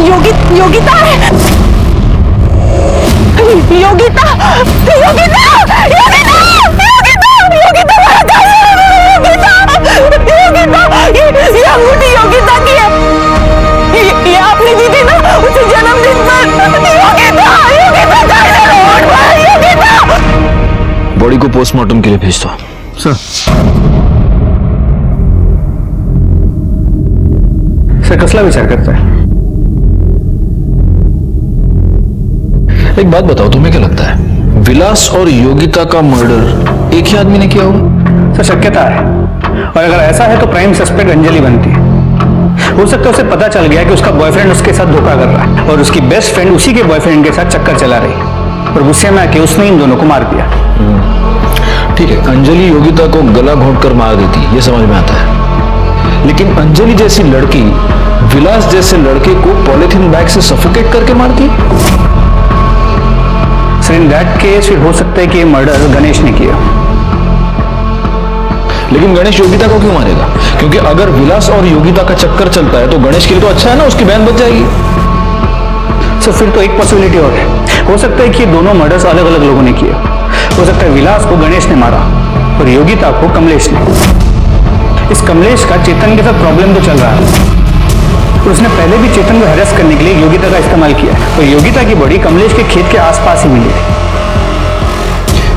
योगिता है। योगिता ये अंगूठी योगिता की है। ये आपने दी थी ना उसे जन्मदिन पर। योगिता बॉडी को पोस्टमार्टम के लिए भेज दो। सर कसला विचार करता है? एक बात बताओ, तुम्हें क्या लगता है विलास और योगिता का मर्डर एक ही आदमी ने किया होगा? सर शक्यता है, और अगर ऐसा है तो प्राइम सस्पेक्ट अंजलि बनती है। हो सकता है उसे पता चल गया कि उसका बॉयफ्रेंड उसके साथ धोखा कर रहा है और उसकी बेस्ट फ्रेंड उसी के बॉयफ्रेंड के साथ चक्कर चला रही है और गुस्से में आके उसने इन दोनों को मार दिया। ठीक है, अंजलि योगिता को गला घोंटकर मार देती, ये समझ में आता है, लेकिन अंजलि जैसी लड़की विलास जैसे लड़के को पॉलिथीन बैग से सफोकेट करके मारती। सर इन दैट केस फिर हो सकता है कि ये मर्डर गणेश ने किया। लेकिन गणेश योगिता को क्यों मारेगा? क्योंकि अगर विलास और योगिता का चक्कर चलता है तो गणेश के लिए तो अच्छा है ना, उसकी बहन बच जाएगी। सर फिर तो एक पॉसिबिलिटी और है, हो सकता है कि दोनों मर्डर्स अलग अलग लोगों ने किए। हो सकता है विलास को गणेश ने मारा और योगिता को कमलेश ने। इस कमलेश का चेतन के साथ प्रॉब्लम तो चल रहा है, तो उसने पहले भी चेतन को हैरेस करने के लिए योगिता का इस्तेमाल किया, तो योगिता की बॉडी कमलेश के खेत के आसपास ही मिली थी।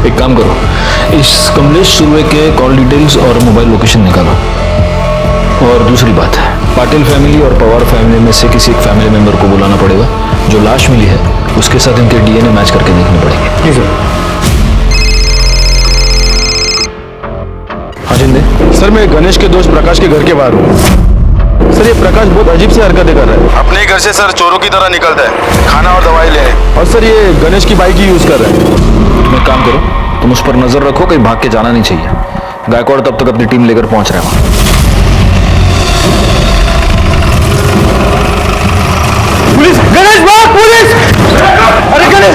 एक काम करो, इस कमलेश सुर्वे के कॉल डिटेल्स और मोबाइल लोकेशन निकालो। और दूसरी बात है, पाटिल फैमिली और पवार फैमिली में से किसी एक फैमिली मेंबर को बुलाना पड़ेगा। जो लाश मिली है उसके साथ इनके डीएनए मैच करके देखने पड़ेंगे। जी सर। हाँ जिंदे। सर मैं गणेश के दोस्त प्रकाश के घर के बाहर हूँ। सर ये प्रकाश बहुत अजीब सी हरकतें कर रहा है। अपने घर से सर चोरों की तरह निकलता है, खाना और दवाई लेने। और सर ये गणेश की बाइक ही यूज कर रहा है। तुम एक काम करो, तुम उस पर नजर रखो, कहीं भाग के जाना नहीं चाहिए। गायकवाड़ तब तक अपनी टीम लेकर पहुंच रहे हैं वहां। पुलिस! गणेश भाग! पुलिस! अरे गणेश!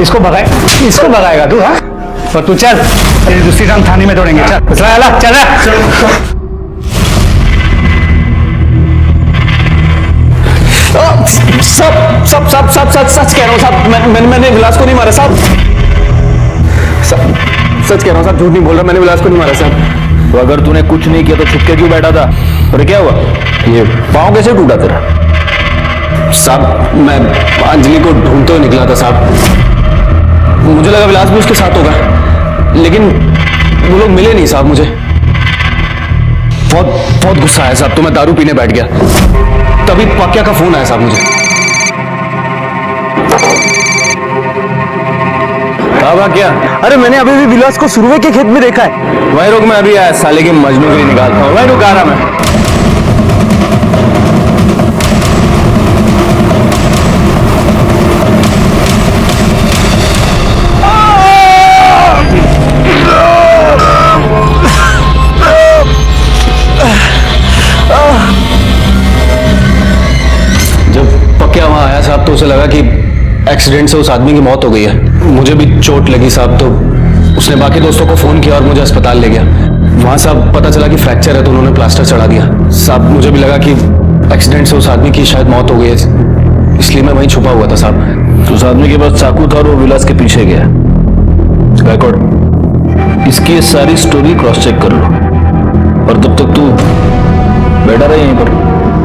इसको भगाएगा तू? हाँ, और तू चल, तेरी दूसरी टांग थाने में तोड़ेंगे। चल चल सच कह रहा हूँ साहब, मैंने विलास को नहीं मारा साहब। सच कह रहा हूँ साहब, झूठ नहीं बोल रहा, मैंने विलास को नहीं मारा साहब। तो अगर तूने कुछ नहीं किया तो छुप के क्यों बैठा था? और क्या हुआ, ये पाँव कैसे टूटा तेरा? साहब मैं अंजलि को ढूंढते हुए निकला था साहब, मुझे लगा विलास भी उसके साथ होगा, लेकिन वो लोग मिले नहीं साहब। मुझे बहुत गुस्सा आया साहब, तो मैं दारू पीने बैठ गया, तभी पाक्या का फोन आया साहब मुझे। क्या? अरे मैंने अभी भी विलास को सुरवे के खेत में देखा है। वही रुक, मैं अभी आया, साले के मजनू के लिए निकालता हूँ। वही रुक, आ रहा मैं। जब पक्या वहां आया साहब तो उसे लगा कि एक्सीडेंट से उस आदमी की मौत हो गई है। मुझे भी चोट लगी साहब, तो उसने बाकी दोस्तों को फोन किया और मुझे अस्पताल ले गया। वहां साहब पता चला कि फ्रैक्चर है, तो उन्होंने प्लास्टर चढ़ा दिया साहब। मुझे भी लगा कि एक्सीडेंट से उस आदमी की शायद मौत हो गई है, इसलिए मैं वहीं छुपा हुआ था साहब। तो उस आदमी के पास चाकू था और वो विलास के पीछे गया। गायकवाड़, इसकी ये सारी स्टोरी क्रॉस चेक कर लो, और तब तक तू बैठा रहे यहीं पर।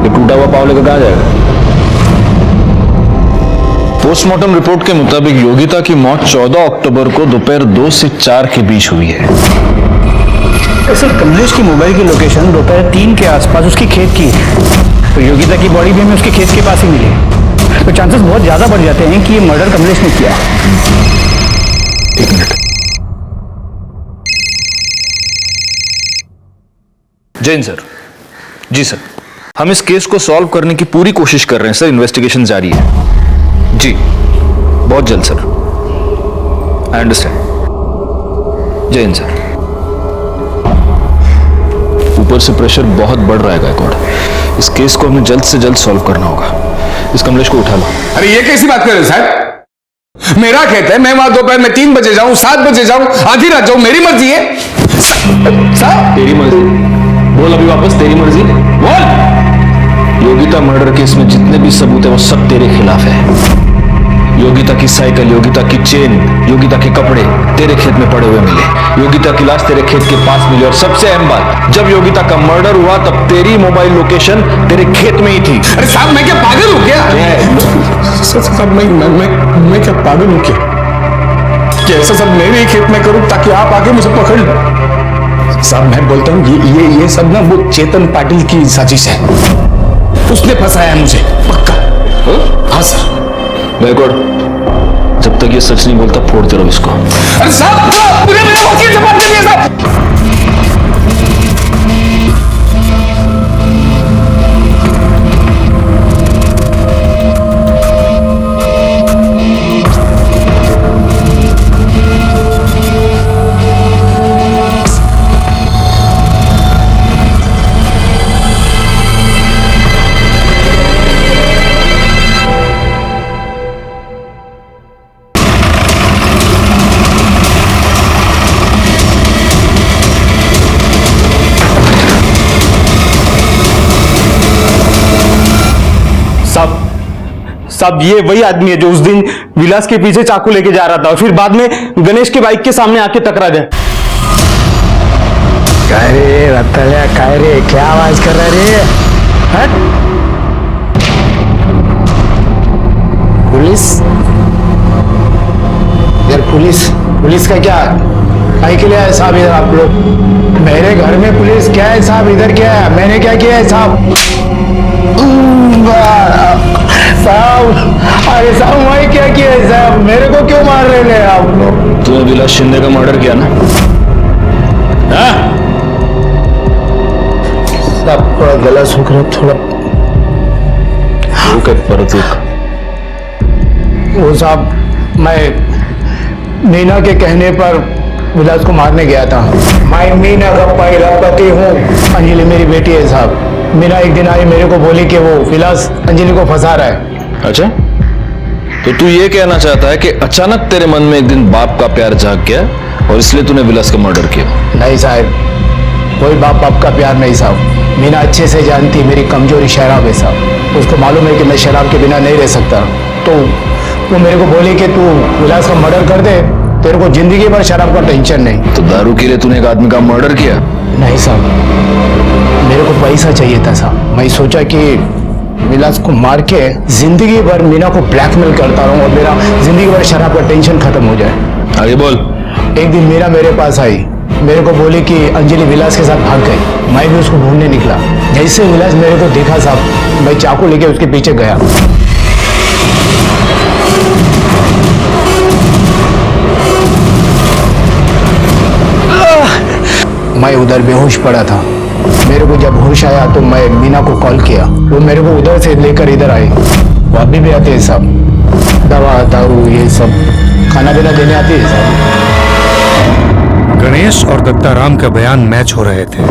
ये टूटा हुआ पाव लेकर कहाँ जाएगा? पोस्टमार्टम रिपोर्ट के मुताबिक योगिता की मौत 14 अक्टूबर को दोपहर 2 से 4 के बीच हुई है। सर कमलेश की मोबाइल की लोकेशन दोपहर 3 के आसपास उसकी खेत की है, तो योगिता की बॉडी भी हमें उसके खेत के पास ही मिली, तो चांसेस बहुत ज्यादा बढ़ जाते हैं कि ये मर्डर कमलेश ने किया। एक मिनट। जैन सर। जी सर, हम इस केस को सॉल्व करने की पूरी कोशिश कर रहे हैं सर, इन्वेस्टिगेशन जारी है। जी बहुत जल्द सर, आई अंडरस्टैंड। जय हिंद सर। ऊपर से प्रेशर बहुत बढ़ रहा है गायकवाड़, इस केस को हमें जल्द से जल्द सॉल्व करना होगा। इस कमलेश को उठा लो। अरे ये कैसी बात कर रहे हो साहब? मेरा खेत है, मैं वहां दोपहर में 3 बजे जाऊं, 7 बजे जाऊं, आधी रात जाऊं, मेरी मर्जी है। साहब तेरी मर्जी। बोल अभी वापस, तेरी मर्जी बोल। योगिता मर्डर केस में जितने भी सबूत है वो सब तेरे खिलाफ है। योगिता की साइकिल, योगिता की चेन, योगिता के कपड़े तेरे खेत में पड़े हुए मिले। योगिता की लाश तेरे खेत के पास मिली और सबसे अहम बात, जब योगिता का मर्डर हुआ तब तेरी मोबाइल लोकेशन तेरे खेत में ही थी। अरे साहब मैं क्या पागल हूं क्या? साहब मैं क्या पागल हूं क्या ऐसा सब मेरे ही खेत में करूं ताकि आप आगे मुझे पकड़ लो? साहब मैं बोलता हूं ये सब ना वो चेतन पाटिल की साजिश है। उसने फंसाया मुझे पक्का। हाँ सर। बैकवर्ड, जब तक ये सच नहीं बोलता फोड़ते रहो इसको। अरे साहब पूरे मेरे वकील से बात करिए साहब। साहब ये वही आदमी है जो उस दिन विलास के पीछे चाकू लेके जा रहा था और फिर बाद में गणेश की बाइक के सामने आके टकरा गया। काय रे रत्तल्या, काय रे, क्या आवाज कर रहा रे? हट। पुलिस यार, पुलिस का क्या काहे के लिए है साहब इधर आप लोग? मेरे घर में पुलिस क्या है साहब? इधर क्या है? मैंने क्या किया है साहब? अरे साहब मैं क्या किया है साहब? मेरे को क्यों मार रहे हैं आप लोग? तूने विलास शिंदे का मर्डर किया ना? साहब थोड़ा गला सूख रहा, थोड़ा वो साहब मैं मीना के कहने पर विलास को मारने गया था। मैं मीना का पहला पति हूँ। अंजलि मेरी बेटी है साहब। मीना एक दिन आई, मेरे को बोली कि वो विलास अंजलि को फंसा रहा है। अच्छा, तो तू ये कहना चाहता है कि अचानक तेरे मन में एक दिन बाप का प्यार जाग गया और इसलिए तूने विलास का मर्डर किया? नहीं साहब, कोई बाप का प्यार नहीं साहब। मीना अच्छे से जानती मेरी कमजोरी शराब है साहब। उसको मालूम है कि मैं शराब के बिना नहीं रह सकता, तो वो मेरे को बोली कि तू विलास का मर्डर कर दे, तेरे को जिंदगी भर शराब का टेंशन नहीं। तो दारू के लिए तूने एक आदमी का मर्डर किया? नहीं साहब, मेरे को पैसा चाहिए था साहब। मैं सोचा कि विलास को मार के जिंदगी भर मीना को ब्लैकमेल करता रहूं और मेरा जिंदगी भर शराब का टेंशन खत्म हो जाए। आगे बोल। एक दिन मीना मेरे पास आई, मेरे को बोली कि अंजलि विलास के साथ भाग गई। मैं भी उसको ढूंढने निकला। जैसे विलास मेरे को देखा साहब, मैं चाकू लेके उसके पीछे गया। मैं उधर बेहोश पड़ा था। मेरे को जब होश आया तो मैं मीना को कॉल किया। वो मेरे को उधर से लेकर इधर आए। वो अभी भी आते हैं सब, दवा दारू ये सब खाना पीना देने आती है सब। गणेश और दत्ताराम का बयान मैच हो रहे थे।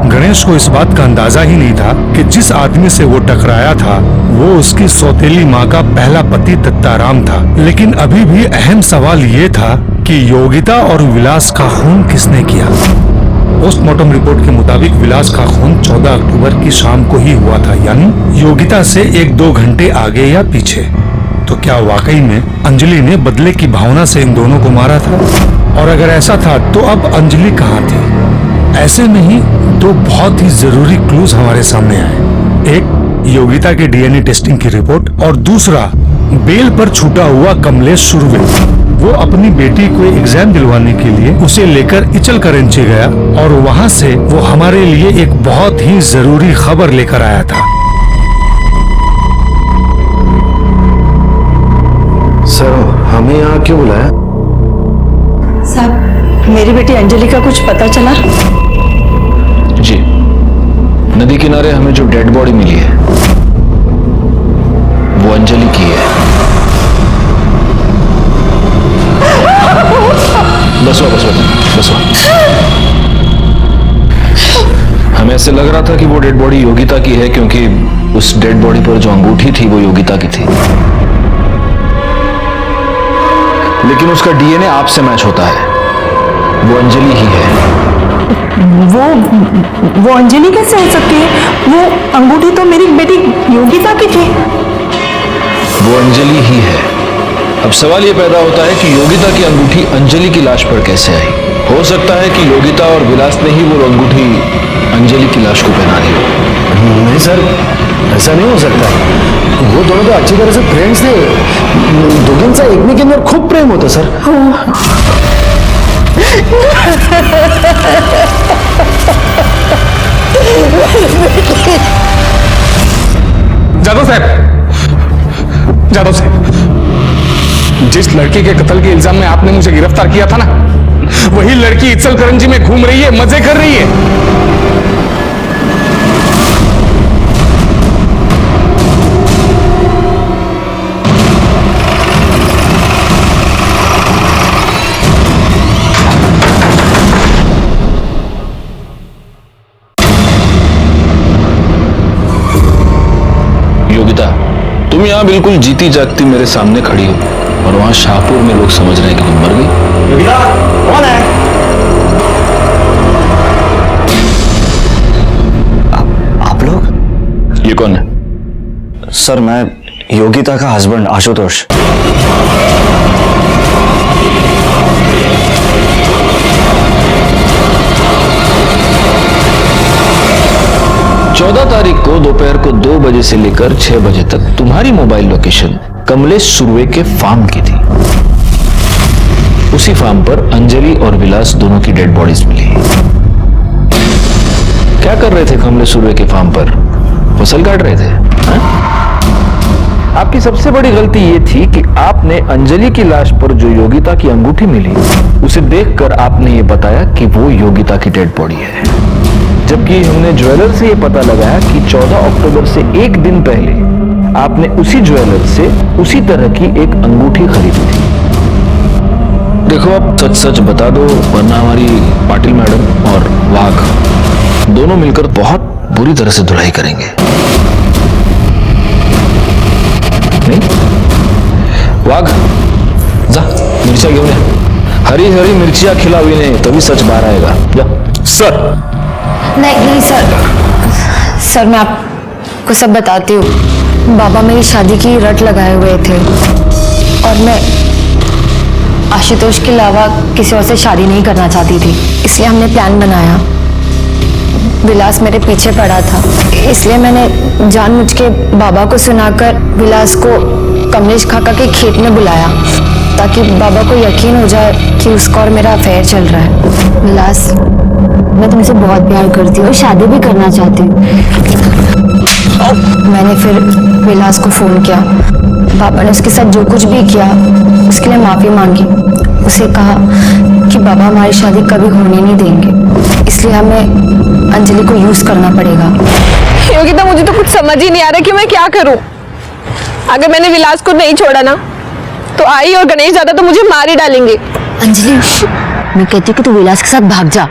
गणेश को इस बात का अंदाजा ही नहीं था कि जिस आदमी से वो टकराया था वो उसकी सौतेली माँ का पहला पति दत्ताराम था। लेकिन अभी भी अहम सवाल ये था कि योगिता और विलास का खून किसने किया। पोस्टमार्टम रिपोर्ट के मुताबिक विलास का खून 14 अक्टूबर की शाम को ही हुआ था, यानी योगिता से 1-2 घंटे आगे या पीछे। तो क्या वाकई में अंजलि ने बदले की भावना से इन दोनों को मारा था? और अगर ऐसा था तो अब अंजलि कहाँ थी? ऐसे में ही 2 बहुत ही जरूरी क्लूज हमारे सामने आए। एक योगिता के डीएनए टेस्टिंग की रिपोर्ट और दूसरा बेल पर छूटा हुआ कमलेश सुरवे। वो अपनी बेटी को एग्जाम दिलवाने के लिए उसे लेकर इचल करंची गया और वहाँ से वो हमारे लिए एक बहुत ही जरूरी खबर लेकर आया था। सर हमें यहाँ क्यों बुलाया? साहब मेरी बेटी अंजलि का कुछ पता चला? जी, नदी किनारे हमें जो डेड बॉडी मिली है वो अंजलि की है। बसो। हमें ऐसे लग रहा था कि वो डेड बॉडी योगिता की है क्योंकि उस डेड बॉडी पर जो अंगूठी थी वो योगिता की थी। लेकिन उसका डीएनए आपसे मैच होता है। वो अंजलि ही है। वो अंजलि कैसे हो सकती है? वो अंगूठी तो मेरी बेटी योगिता की थी। वो अंजलि ही है। अब सवाल ये पैदा होता है कि योगिता की अंगूठी अंजलि की लाश पर कैसे आई? हो सकता है कि योगिता और विलास ने ही वो अंगूठी अंजलि की लाश को पहना दी हो। नहीं सर, ऐसा नहीं हो सकता। वो दोनों तो अच्छी तरह से फ्रेंड्स थे। दोघींचा एकमेकींवर खूप प्रेम होतं सर। जादव साहब, जिस लड़की के कत्ल के इल्जाम में आपने मुझे गिरफ्तार किया था ना, वही लड़की इचलकरंजी में घूम रही है, मजे कर रही है। योगिता, तुम यहाँ बिल्कुल जीती जागती मेरे सामने खड़ी हो और वहां शाहपुर में लोग समझ रहे हैं कि तुम मर गई। योगिता, कौन है? आप लोग? ये कौन है? सर, मैं योगिता का हस्बैंड आशुतोष। 14 तारीख को दोपहर को 2 बजे से लेकर 6 बजे तक तुम्हारी मोबाइल लोकेशन कमलेश सुरवे के फार्म की थी। उसी फार्म पर अंजलि और विलास दोनों की डेड बॉडीज मिली। क्या कर रहे थे कमलेश सुरवे के फार्म पर? फसल काट रहे थे? हा? आपकी सबसे बड़ी गलती यह थी कि आपने अंजलि की लाश पर जो योगिता की अंगूठी मिली उसे देखकर आपने ये बताया कि वो योगिता की डेड बॉडी है, जबकि हमने ज्वेलर से यह पता लगाया कि 14 अक्टूबर से एक दिन पहले आपने उसी ज्वेलर से उसी तरह की एक अंगूठी खरीदी थी। देखो, अब सच सच बता दो, वरना हमारी पाटिल मैडम और वाघ दोनों मिलकर बहुत बुरी तरह से धुलाई करेंगे। नहीं? वाघ, जा मिर्चा घेऊन या। हरी हरी मिर्चियां खिलावी ने तभी सच बाहर आएगा। जा। सर। नहीं सर, मैं आपको सब बताती हूँ। बाबा मेरी शादी की रट लगाए हुए थे और मैं आशुतोष के अलावा किसी और से शादी नहीं करना चाहती थी, इसलिए हमने प्लान बनाया। विलास मेरे पीछे पड़ा था, इसलिए मैंने जानबूझ के बाबा को सुनाकर विलास को कमलेश काका के खेत में बुलाया ताकि बाबा को यकीन हो जाए कि उसका और मेरा अफेयर चल रहा है। विलास, मैं तुमसे बहुत प्यार करती हूँ और शादी भी करना चाहती हूँ। मैंने फिर विलास को फोन किया। बाबा ने उसके साथ जो कुछ भी किया उसके लिए माफी मांगी। उसे कहा कि बाबा हमारी शादी कभी होने नहीं देंगे, इसलिए हमें अंजलि को यूज करना पड़ेगा। योगिता, मुझे तो कुछ समझ ही नहीं आ रहा कि मैं क्या करूं। अगर मैंने विलास को नहीं छोड़ा ना तो आई और गणेश दादा तो मुझे मार ही डालेंगे। अंजलि, मैं कहती हूँ कि तू विलास के साथ भाग जा।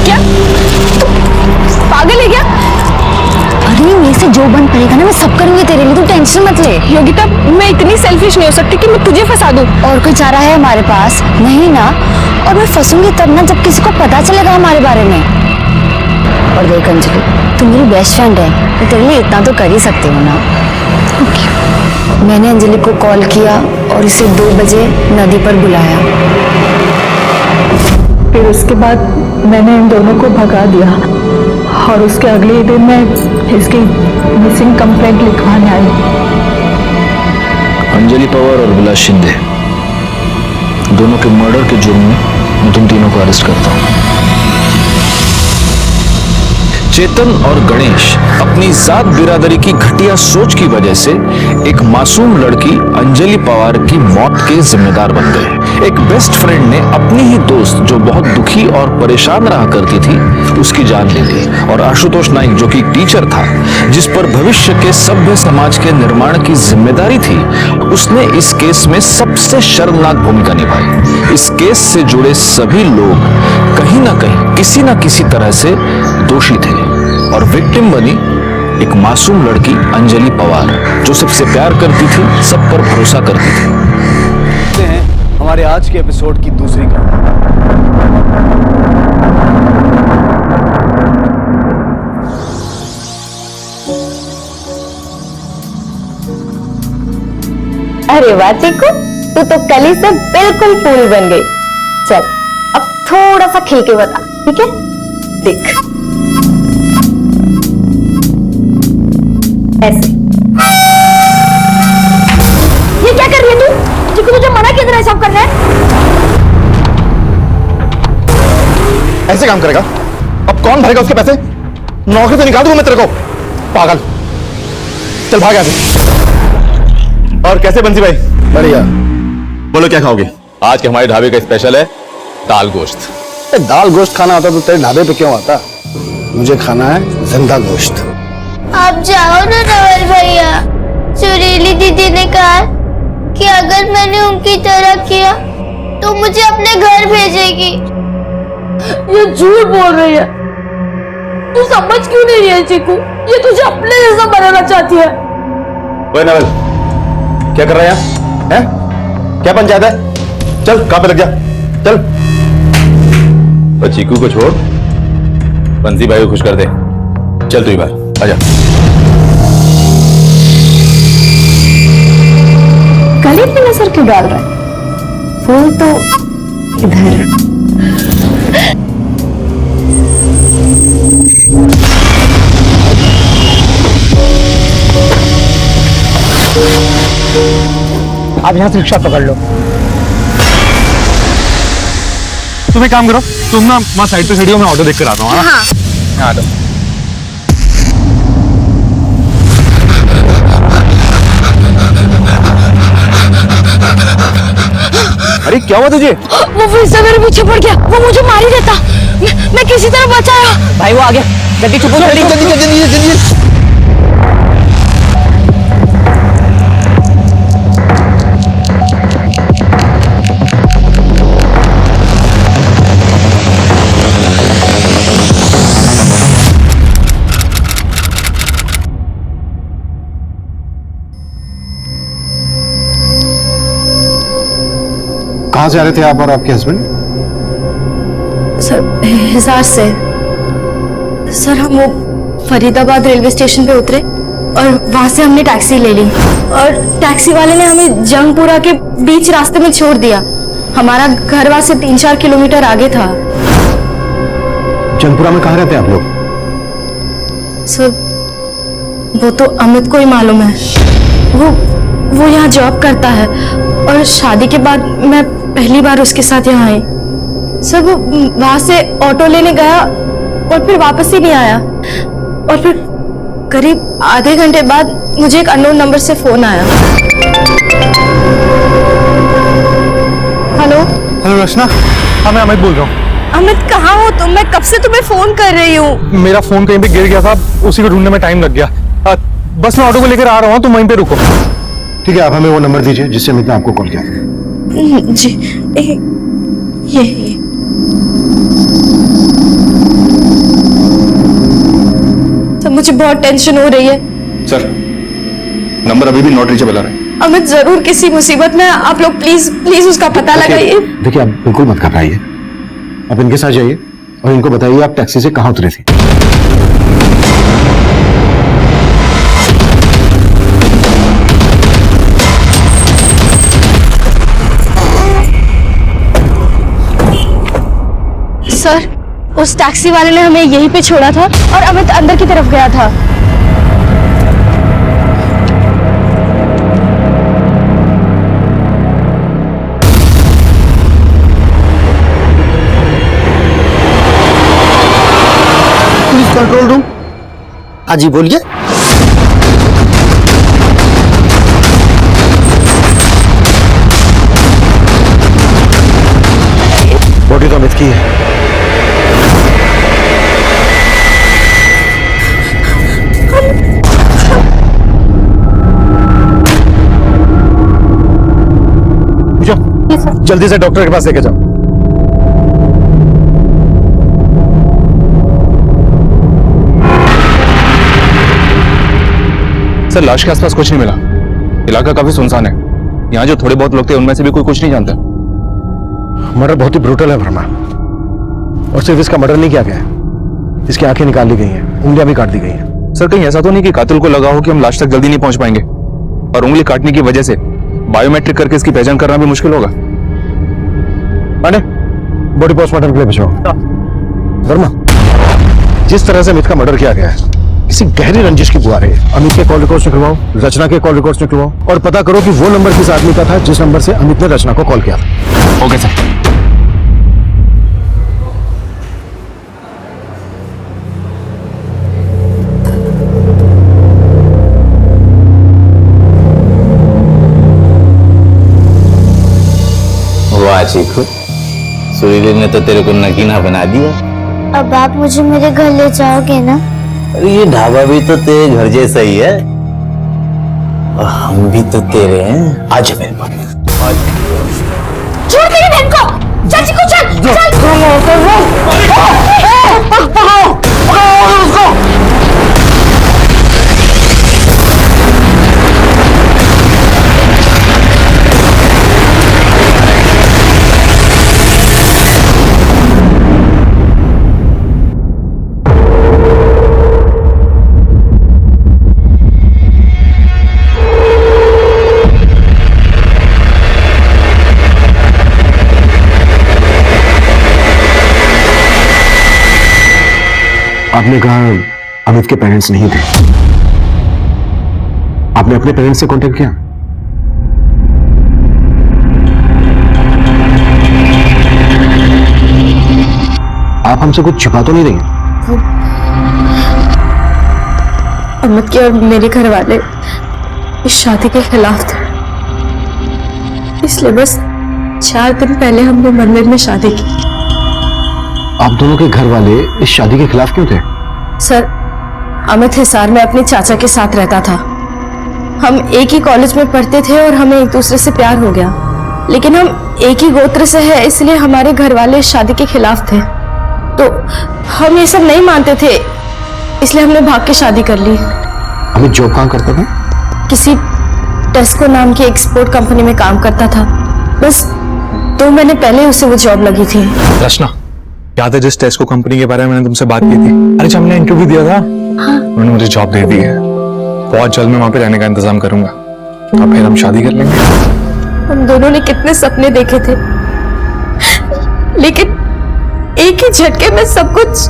क्या तू पागल है क्या? अरे मेरे से जो बन पड़ेगा ना मैं सब करूंगी तेरे लिए, तू टेंशन मत ले। योगिता, मैं इतनी सेल्फिश नहीं हो सकती कि मैं तुझे फंसा दूं। और कोई चारा है हमारे पास? नहीं ना। और मैं फंसूंगी तब ना जब किसी को पता चलेगा हमारे बारे में। और देख अंजलि, तू मेरी बेस्ट फ्रेंड है, मैं तेरे लिए इतना तो कर ही सकती हूँ ना। मैंने अंजलि को कॉल किया और इसे 2 बजे नदी पर बुलाया। फिर उसके बाद मैंने इन दोनों को भगा दिया और उसके अगले दिन मैं इसकी मिसिंग कंप्लेंट लिखवाने आई। अंजलि पवार और विलास शिंदे दोनों के मर्डर के जुर्म में मैं तुम तीनों को अरेस्ट करता हूं। चेतन और गणेश अपनी जात बिरादरी की घटिया सोच की वजह से एक मासूम लड़की अंजलि पवार की मौत के जिम्मेदार बन गए। एक बेस्ट फ्रेंड ने अपनी ही दोस्त जो बहुत दुखी और परेशान रहा करती थी उसकी जान ले ली, और आशुतोष नाइक जो कि टीचर था जिस पर भविष्य के सभ्य समाज के निर्माण की जिम्मेदारी थी, उसने इस केस में सबसे शर्मनाक भूमिका निभाई। इस केस से जुड़े सभी लोग कहीं ना कहीं किसी न किसी तरह से दोषी थे और विक्टिम बनी एक मासूम लड़की अंजलि पवार जो सबसे प्यार करती थी, सब पर भरोसा करती थी। हमारे आज के एपिसोड की दूसरी कहानी। अरे वाह चीकू, तू तो कली से बिल्कुल फूल बन गई। चल अब थोड़ा सा खिल के बता, ठीक है? देख ऐसे। ये क्या कर रही है तू? चीकू तुझे मना किया था सब करना है? ऐसे काम करेगा? अब कौन भरेगा उसके पैसे? नौकरी से निकाल दूंगा मैं तेरे को, पागल। चल भाग यहाँ से। और कैसे बंसी भाई? बढ़िया। बोलो क्या खाओगे? आज के हमारे ढाबे का स्पेशल है दाल गोश्त। दाल गोश्त खाना होता तो तेरे ढाबे पे क्यों आता? मुझे खाना है जिंदा गोश्त। आप जाओ ना नवल भैया। सुरीली दीदी ने कहा कि अगर मैंने उनकी तरह किया तो मुझे अपने घर भेजेगी। ये झूठ बोल रही है। तू समझ क्यों नहीं रही है चीकू? ये तुझे अपने जैसा बनाना चाहती है। ओए नवल, क्या कर रहा है यहाँ? हैं? क्या पंचायत है? चल कहाँ पे लग जा, चल। और चीकू को छोड़, बंसी भाई को खुश कर दे। चल तू ही बाहर आजा। गले पे नजर क्यों डाल रहा है? फूल तो इधर। आप यहाँ से रिक्शा पकड़ लो। तुम एक काम करो, तुम ना वहाँ साइड पे खड़ी हो, मैं ऑटो देख कर आता हूँ। हाँ। यहाँ आ जाओ। अरे क्या हुआ तुझे? वो फिर से मेरे पीछे पड़ गया। वो मुझे मार ही देता। मैं किसी तरह बचाया। भाई वो आ गया, जल्दी चुप हो, जल्दी जल्दी जल्दी जल्दी। कहाँ से आ रहे थे आप और आपके हस्बैंड? सर हिसार से। सर हम वो फरीदाबाद रेलवे स्टेशन पे उतरे और वहां से हमने टैक्सी ले ली और टैक्सी वाले ने हमें जंगपुरा के बीच रास्ते में छोड़ दिया। हमारा घर वहां से 3-4 किलोमीटर आगे था। जंगपुरा में कहाँ रहते आप लोग? सर वो तो अमित को ही मालूम है। वो यहाँ जॉब करता है और शादी के बाद मैं पहली बार उसके साथ यहाँ आई। सर वो वहां से ऑटो लेने गया और फिर वापस ही नहीं आया और फिर करीब आधे घंटे बाद मुझे एक अननोन नंबर से फोन आया। हेलो हेलो रचना, हाँ मैं अमित बोल रहा हूँ। अमित कहाँ हो तुम? मैं कब से तुम्हें फोन कर रही हूँ। मेरा फोन कहीं पे गिर गया था, उसी को ढूंढने में टाइम लग गया। बस मैं ऑटो को लेकर आ रहा हूँ, तुम वहीं पे रुको। ठीक है, आप हमें वो नंबर दीजिए जिससे अमित ने आपको कॉल किया। जी ये तो मुझे बहुत टेंशन हो रही है। सर नंबर अभी भी नॉट रीचेबल आ रहा है। अमित जरूर किसी मुसीबत में। आप लोग प्लीज प्लीज उसका पता लगाइए। देखिए आप बिल्कुल मत घबराइए, आप इनके साथ जाइए और इनको बताइए आप टैक्सी से कहाँ उतरे थे। सर उस टैक्सी वाले ने हमें यहीं पे छोड़ा था और अमित अंदर की तरफ गया था। Police control room. हाँ जी बोलिए। बॉडी तो अमित की है। जल्दी से डॉक्टर के पास लेके जाओ। सर लाश के आसपास कुछ नहीं मिला। इलाका काफी सुनसान है। यहाँ जो थोड़े बहुत लोग थे उनमें से भी कोई कुछ नहीं जानता। मर्डर बहुत ही ब्रूटल है वर्मा, और सिर्फ इसका मर्डर नहीं किया गया है, इसकी आंखें निकाल ली गई हैं, उंगलियां भी काट दी गई हैं। सर कहीं ऐसा तो नहीं कि कातिल को लगा हो कि हम लाश तक जल्दी नहीं पहुंच पाएंगे और उंगली काटने की वजह से बायोमेट्रिक करके इसकी पहचान करना भी मुश्किल होगा? पांडे, बॉडी पोस्टमार्टम के लिए भिजवाओ। वर्मा, जिस तरह से अमित का मर्डर किया गया है, किसी गहरी रंजिश की बुआ रही है। अमित के कॉल रिकॉर्ड्स निकलवाओ, रचना के कॉल रिकॉर्ड्स निकलवाओ, और पता करो कि वो नंबर किस आदमी का था जिस नंबर से अमित ने रचना को कॉल किया था। Okay sir. वाह चीकू, सुरीली ने तो तेरे को नगीना बना दिया। अब आप मुझे मेरे घर ले जाओगे ना? अरे ये ढाबा भी तो तेरे घर जैसा ही है और हम भी तो तेरे हैं। आज मेरे पास छोड़ मेरी बहन को, चल चीकू चल चल। आपने कहा अमित के पेरेंट्स नहीं थे, आपने अपने पेरेंट्स से कांटेक्ट किया? आप हमसे कुछ छिपा तो नहीं रही? अमित के और मेरे घर वाले इस शादी के खिलाफ थे, इसलिए बस 4 दिन पहले हमने मंदिर में शादी की। आप दोनों के घर वाले इस शादी के खिलाफ क्यों थे? सर, अमित हिसार में अपने चाचा के साथ रहता था। हम एक ही कॉलेज में पढ़ते थे और हमें एक दूसरे से प्यार हो गया, लेकिन हम एक ही गोत्र से हैं, इसलिए हमारे घर वाले इस शादी के खिलाफ थे। तो हम ये सब नहीं मानते थे, इसलिए हमने भाग के शादी कर ली। अमित जॉब कहाँ करता था? किसी टेस्को नाम की एक्सपोर्ट कंपनी में काम करता था। बस 2 महीने पहले उसे वो जॉब लगी थी। रचना, याद है जिस टेस्को कंपनी के बारे में मैंने तुमसे बात की थी? अरे जब हमने इंटरव्यू दिया था, उन्होंने मुझे जॉब दे दी है। बहुत जल्द मैं वहां पे रहने का इंतजाम करूंगा, अब फिर हम शादी कर लेंगे। हम दोनों ने कितने सपने देखे थे, लेकिन एक ही झटके में सब कुछ।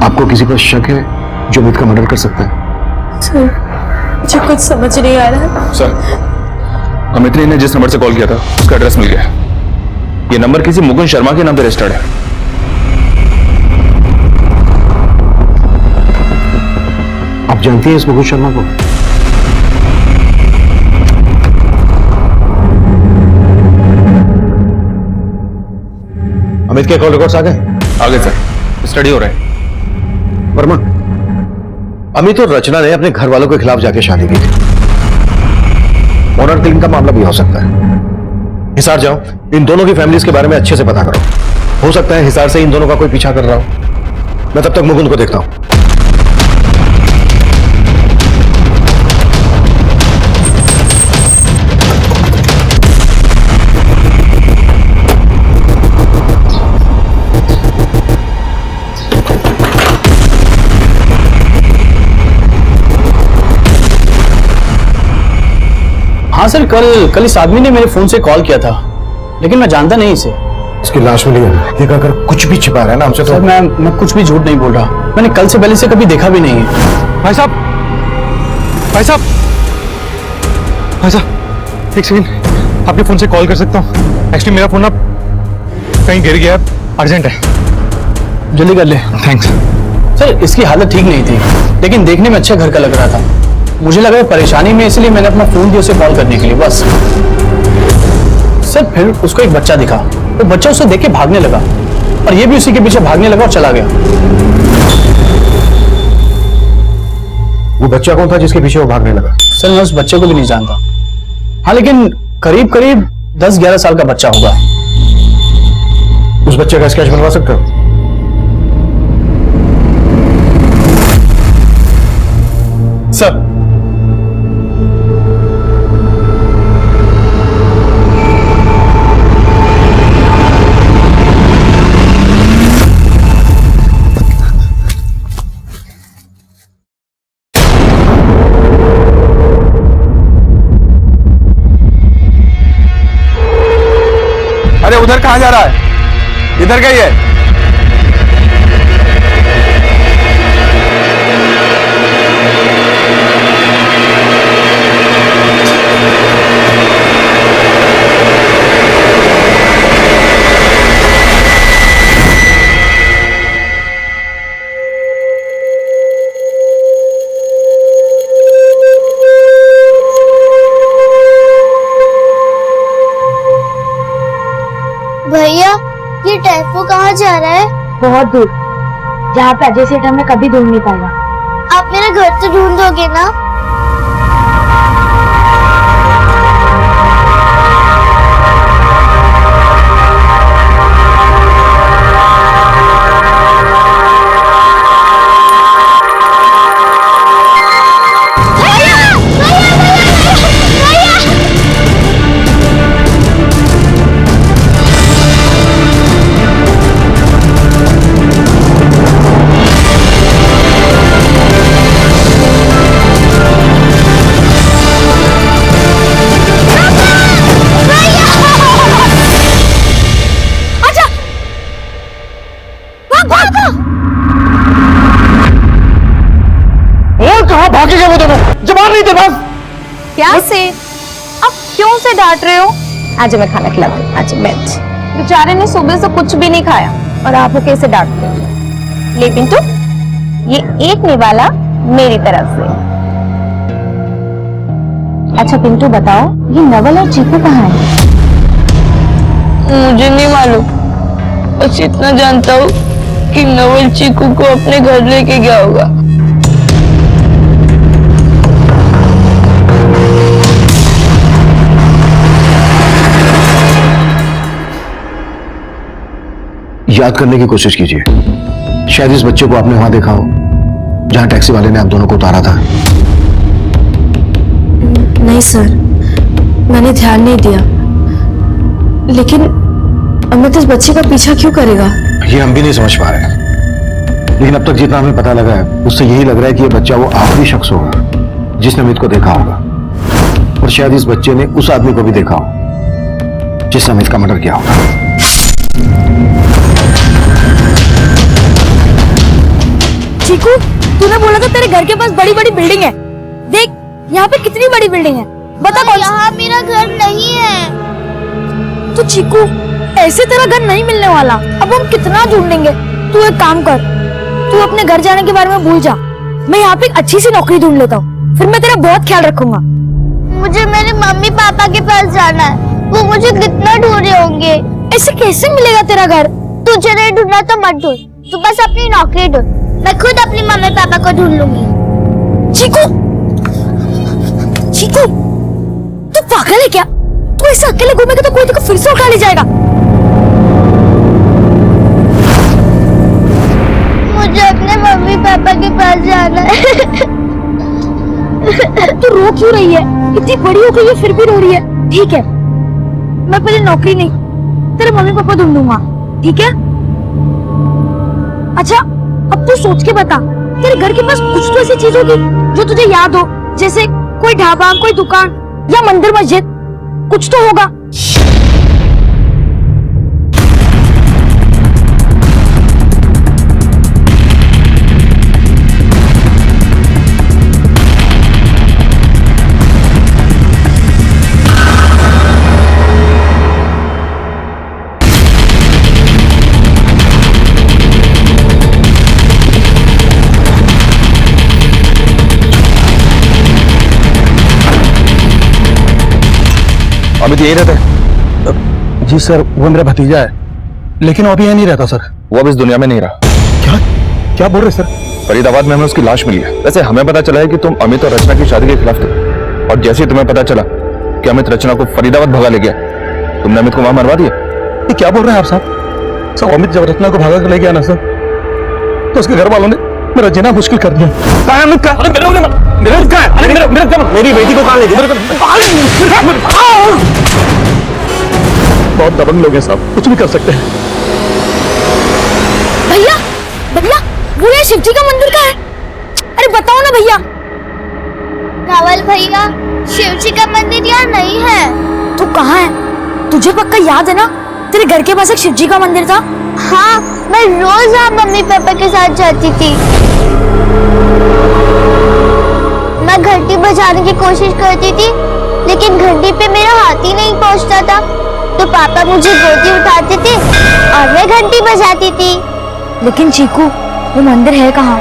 आपको किसी पर शक है जो अमित का मर्डर कर सकता है? सर, मुझे कुछ समझ नहीं आ रहा। सर, अमित ने जिस नंबर से कॉल किया था उसका एड्रेस मिल गया। ये नंबर किसी मुकुंद शर्मा के नाम पे रजिस्टर्ड है। आप जानती हैं इस मुकुंद शर्मा को? अमित के कॉल रिकॉर्ड्स आ गए? आ गए सर, स्टडी हो रहा है। वर्मा, अमित और रचना ने अपने घर वालों के खिलाफ जाके शादी की थी। ऑनर किलिंग का मामला भी हो सकता है। हिसार जाओ, इन दोनों की फैमिलीज के बारे में अच्छे से पता करो। हो सकता है हिसार से इन दोनों का कोई पीछा कर रहा हो। मैं तब तक मुकुंद को देखता हूं। हाँ सर, कल इस आदमी ने मेरे फोन से कॉल किया था, लेकिन मैं जानता नहीं इसे। इसकी लाश मिली है, ये अगर कुछ भी छिपा रहा है ना हमसे तो। सर, मैं कुछ भी झूठ नहीं बोल रहा। मैंने कल से पहले से कभी देखा भी नहीं है। भाई साहब, भाई साहब, भाई साहब, एक सेकंड, आपके फोन से कॉल कर सकता हूँ? एक्चुअली मेरा फोन ना कहीं गिर गया है, अर्जेंट है। जल्दी कर ले। थैंक्स। सर, इसकी हालत ठीक नहीं थी, लेकिन देखने में अच्छा घर का लग रहा था। मुझे लगा परेशानी में, इसलिए मैंने अपना फोन दिया उसे कॉल करने के लिए, बस। सर, फिर उसको एक बच्चा दिखा, वो बच्चा उसे देख के भागने लगा और ये भी उसी के पीछे भागने लगा और चला गया। वो बच्चा कौन था जिसके पीछे वो भागने लगा? सर, मैं उस बच्चे को भी नहीं जानता। हाँ, लेकिन करीब करीब 10-11 साल का बच्चा होगा। उस बच्चे का स्केच बनवा सकते हो? सर अरे उधर कहाँ जा रहा है? इधर गई है। भैया ये टेम्पो कहाँ जा रहा है? बहुत दूर, जहाँ पे अजय सेठ हमें कभी ढूंढ नहीं पाएगा। आप मेरा घर तो ढूंढ दोगे ना? भागे गए वो दोनों, जवान नहीं थे बस। क्या से अब क्यों से डांट रहे हो? आज मैं खाना खिलाती हूँ, आज मिर्च। बेचारे ने सुबह से कुछ भी नहीं खाया और आप कैसे डांटते हो? ले पिंटू, ये एक निवाला मेरी तरफ से। अच्छा पिंटू बताओ, ये नवल और चीकू कहाँ है? मुझे नहीं मालूम, बस इतना जानता हूँ कि नवल चीकू को अपने घर लेके गया होगा। याद करने की कोशिश कीजिए, शायद इस बच्चे को आपने वहां देखा हो जहां टैक्सी वाले ने आप दोनों को उतारा था। नहीं सर, मैंने ध्यान नहीं दिया। लेकिन अमित इस बच्चे का पीछा क्यों करेगा? ये हम भी नहीं समझ पा रहे, लेकिन अब तक जितना हमें पता लगा है उससे यही लग रहा है कि ये बच्चा वो आखिरी शख्स होगा जिसने अमित को देखा होगा, और शायद इस बच्चे ने उस आदमी को भी देखा हो जिसने अमित का मर्डर किया होगा। चीकू, तूने बोला था तेरे घर के पास बड़ी बड़ी बिल्डिंग है। देख यहाँ पे कितनी बड़ी बिल्डिंग है, बता कौन? यहाँ मेरा घर नहीं है। तो चीकू, ऐसे तेरा घर नहीं मिलने वाला। अब हम कितना ढूंढेंगे? तू एक काम कर, तू अपने घर जाने के बारे में भूल जा। मैं यहाँ पे एक अच्छी सी नौकरी ढूंढ लेता हूँ, फिर मैं तेरा बहुत ख्याल रखूंगा। मुझे मेरे मम्मी पापा के पास जाना है, वो मुझे कितना ढूंढ रहे होंगे। ऐसे कैसे मिलेगा तेरा घर? तुझे नहीं ढूंढना तो मत ढूंढ, तू बस अपनी नौकरी ढूंढ, मैं खुद अपनी मम्मी पापा को ढूंढ लूंगी। चीकू, चीकू, तू पागल है क्या? तू ऐसे अकेले घूमेगा तो कोई तेरे को फिर से उठा ले जाएगा। मुझे अपने मम्मी पापा के पास जाना है। तू रो क्यों रही है? इतनी बड़ी हो गई है फिर भी रो रही है। ठीक है, मैं पहले नौकरी नहीं, तेरे मम्मी पापा ढूंढूंगा, ठीक है? अच्छा अब तू सोच के बता, तेरे घर के पास कुछ तो ऐसी चीज होगी जो तुझे याद हो, जैसे कोई ढाबा, कोई दुकान या मंदिर मस्जिद, कुछ तो होगा। अमित यही रहता है? जी सर, वो मेरा भतीजा है, लेकिन वो अभी यहीं नहीं रहता सर। वो अब इस दुनिया में नहीं रहा। क्या क्या बोल रहे सर? फरीदाबाद में हमें उसकी लाश मिली है। वैसे हमें पता चला है कि तुम अमित और रचना की शादी के खिलाफ थे, और जैसे ही तुम्हें पता चला कि अमित रचना को फरीदाबाद भगा ले गया, तुमने अमित को वहां मरवा दिया। ये क्या बोल रहे हैं आप साहब? अमित जब रचना को भगा कर ले गया ना सर, तो उसके घर वालों ने मेरा जीना मुश्किल कर दिया। कहाँ है अमित का? अरे मेरी बेटी को कहाँ ले गए? बहुत दबंग लोग हैं साहब, कुछ भी कर सकते हैं। भैया भैया वो ये शिवजी का मंदिर का है। अरे बताओ ना भैया। रावल भैया, शिव जी का मंदिर यहाँ नहीं है। तू कहाँ है? तुझे पक्का याद है ना तेरे घर के पास एक शिवजी का मंदिर था? हाँ, मैं रोज वहाँ मम्मी पापा के साथ जाती थी। मैं घंटी बजाने की कोशिश करती थी, लेकिन घंटी पे मेरा हाथ ही नहीं पहुँचता था। तो पापा मुझे गोदी उठाते थे और मैं घंटी बजाती थी। लेकिन चीकू वो मंदिर है कहाँ?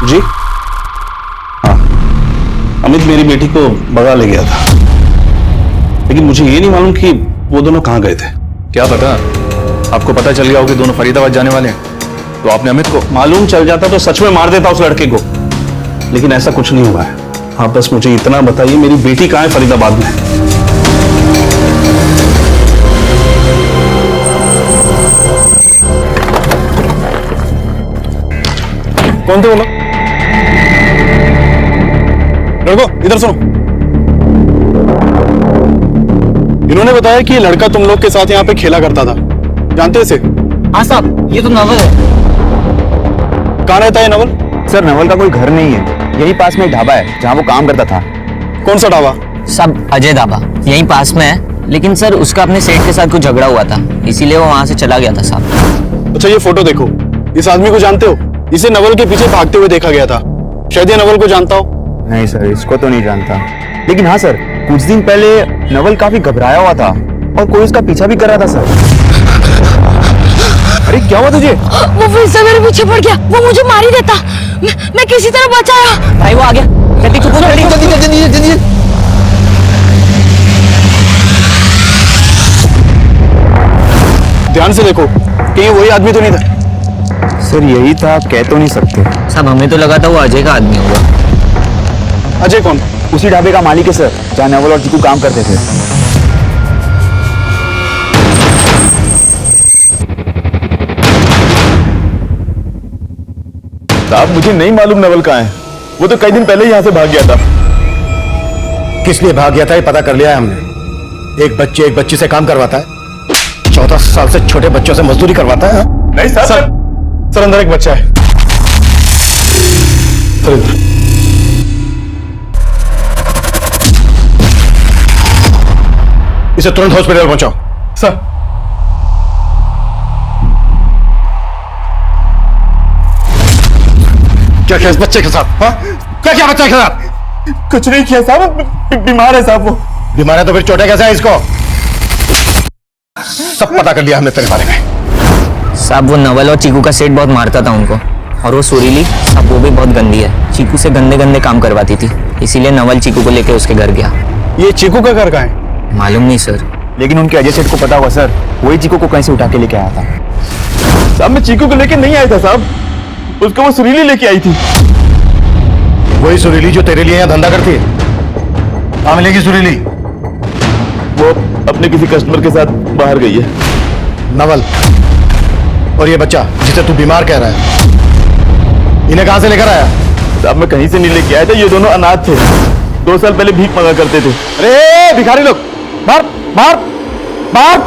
जी हाँ, अमित मेरी बेटी को भगा ले गया था, लेकिन मुझे ये नहीं मालूम कि वो दोनों कहाँ गए थे। क्या पता, आपको पता चल गया हो कि दोनों फरीदाबाद जाने वाले हैं, तो आपने अमित को? मालूम चल जाता तो सच में मार देता उस लड़के को, लेकिन ऐसा कुछ नहीं हुआ है। हाँ, बस मुझे इतना बताइए, मेरी बेटी कहाँ है फरीदाबाद में? कौन थे वो लोग? लड़को इधर सुनो। इन्होंने बताया कि ये लड़का तुम लोग के साथ यहाँ पे खेला करता था, जानते हो इसे? हाँ साहब, ये तो नवल है। कहाँ रहता है नवल? सर नवल का कोई घर नहीं है, यही पास में एक ढाबा है जहाँ वो काम करता था। कौन सा ढाबा? सब अजय ढाबा यहीं पास में है, लेकिन सर उसका अपने सेठ के साथ कुछ झगड़ा हुआ था, इसीलिए वो वहां से चला गया था साहब। अच्छा ये फोटो देखो, इस आदमी को जानते हो? इसे नवल के पीछे भागते हुए देखा गया था, शायद ये नवल को जानता हो। नहीं सर, इसको तो नहीं जानता, लेकिन हाँ सर, कुछ दिन पहले नवल काफी घबराया हुआ था और कोई उसका पीछा भी कर रहा था सर। अरे क्या हुआ तुझे? वो फिर से मेरे पीछे पड़ गया, वो मुझे मार ही देता। मैं किसी तरह बचाया। भाई वो आ गया, जल्दी चुप हो, जल्दी। ध्यान से देखो, कहीं वही आदमी तो नहीं था? सर यही था, कह तो नहीं सकते साहब, हमें तो लगा था वो अजय का आदमी होगा। अजय कौन? उसी ढाबे का मालिक है सर, जहाँ नवल और चीकू काम करते थे। साहब मुझे नहीं मालूम नवल कहाँ है, वो तो कई दिन पहले यहाँ से भाग गया था। किस लिए भाग गया था ये पता कर लिया है हमने। एक बच्ची से काम करवाता है, 14 साल से छोटे बच्चों से मजदूरी करवाता है। नहीं साहब, सर अंदर एक बच्चा है। इसे तुरंत हॉस्पिटल पहुंचाओ। सर क्या किया इस बच्चे के साथ? हाँ? क्या किया बच्चे के साथ? कुछ नहीं किया साहब, बीमार है साहब। वो बीमार है तो फिर चोटें कैसे है इसको? सब पता कर लिया हमने तेरे बारे में। साहब वो नवल और चीकू का सेठ बहुत मारता था उनको, और वो सुरीली साहब वो भी बहुत गंदी है, चीकू से गंदे गंदे काम करवाती थी, इसीलिए नवल चीकू को लेके उसके घर गया। ये चीकू का घर कहाँ है? मालूम नहीं सर। लेकिन उनके अजय सेठ को पता हुआ सर, वही चीकू को कहीं से उठा के लेके आया था। साहब मैं चीकू को लेके नहीं आया था साहब, उसको वो सुरीली लेके आई थी। वही सुरीली जो तेरे लिए यहाँ धंधा करती है? कहाँ मिलेगी सुरीली? वो अपने किसी कस्टमर के साथ बाहर गई है। नवल और ये बच्चा जिसे तू बीमार कह रहा है, इन्हें कहां से लेकर आया? साहब मैं कहीं से नहीं लेके आया था, ये दोनों अनाथ थे, 2 साल पहले भीख मांगा करते थे। अरे भिखारी लोग, बाहर बाहर बाहर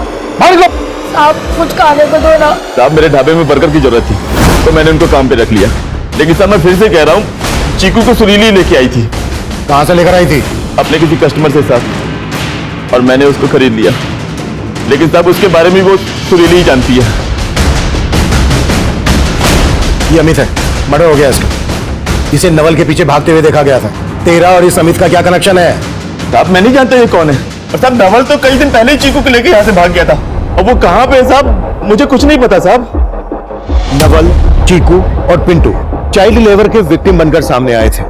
बाहर निकलो। साहब कुछ खाने को दो ना। साहब मेरे ढाबे में वर्कर की जरूरत थी, तो मैंने उनको काम पे रख लिया, लेकिन साहब मैं फिर से कह रहा हूँ, चीकू को सुरीली लेके आई थी। कहां से लेकर आई थी? अपने किसी कस्टमर से साहब, और मैंने उसको खरीद लिया, लेकिन साहब उसके बारे में वो सुरीली ही जानती है। ये अमित है, मर्डर हो गया इसका। इसे नवल के पीछे भागते हुए देखा गया था। तेरा और इस अमित का क्या कनेक्शन है? साहब मैं नहीं जानता ये कौन है, और साहब नवल तो कई दिन पहले ही चीकू को लेके यहाँ से भाग गया था, और वो कहाँ पे है साहब मुझे कुछ नहीं पता साहब। नवल, चीकू और पिंटू चाइल्ड लेबर के विक्टिम बनकर सामने आए थे।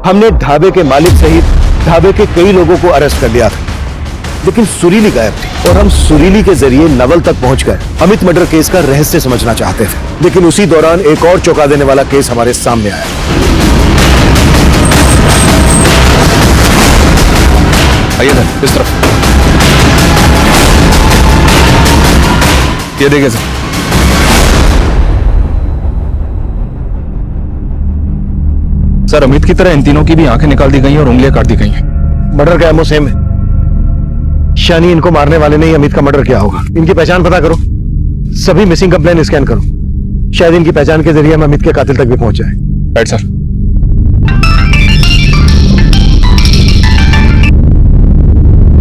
हमने ढाबे के मालिक सहित ढाबे के कई लोगों को अरेस्ट कर लिया था, लेकिन सुरीली गायब थी और हम सुरीली के जरिए नवल तक पहुंच गए। अमित मर्डर केस का रहस्य समझना चाहते थे, लेकिन उसी दौरान एक और चौंका देने वाला केस हमारे सामने आया। आइए सर, इस तरफ। ये देखिए सर, सर अमित की तरह इन तीनों की भी आंखें निकाल दी गई हैं और उंगलियां काट दी गई हैं। मर्डर का एमओ सेम है। शानी इनको मारने वाले ने ही अमित का मर्डर किया होगा। इनकी पहचान पता करो, सभी मिसिंग कंप्लेन स्कैन करो, शायद इनकी पहचान के जरिए हम अमित के कातिल तक भी पहुंच जाए। Right sir.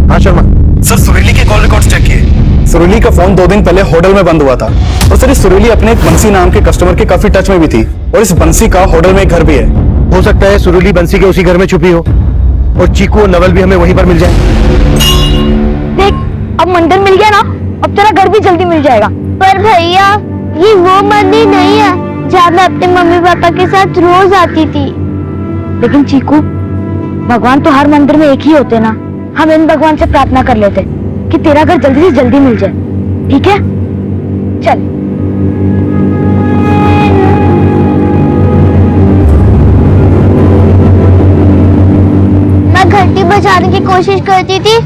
हाँ शर्मा सर, सुरीली के कॉल रिकॉर्ड्स चेक किए। सुरीली का फोन 2 दिन पहले होटल में बंद हुआ था और सर इस सुरीली अपने एक बंसी नाम के कस्टमर के काफी टच में भी थी और इस बंसी का होटल में एक घर भी है। हो सकता है सुरीली बंसी के उसी घर में छुपी हो और चीकू और नवल भी हमें वहीं पर मिल जाए। देख, अब मंदिर मिल गया ना, अब तेरा घर भी जल्दी मिल जाएगा। पर भैया, ये वो मंदिर नहीं है जहाँ मैं अपने मम्मी पापा के साथ रोज आती थी। लेकिन चीकू, भगवान तो हर मंदिर में एक ही होते ना। हम इन भगवान से प्रार्थना कर लेते कि तेरा घर जल्दी से जल्दी मिल जाए, ठीक है? चल। मैं घंटी बजाने की कोशिश करती थी,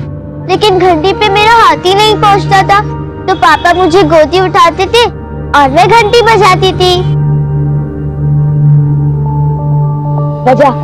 लेकिन घंटी पे मेरा हाथ ही नहीं पहुंचता था। तो पापा मुझे गोदी उठाते थे और मैं घंटी बजाती थी। बजा।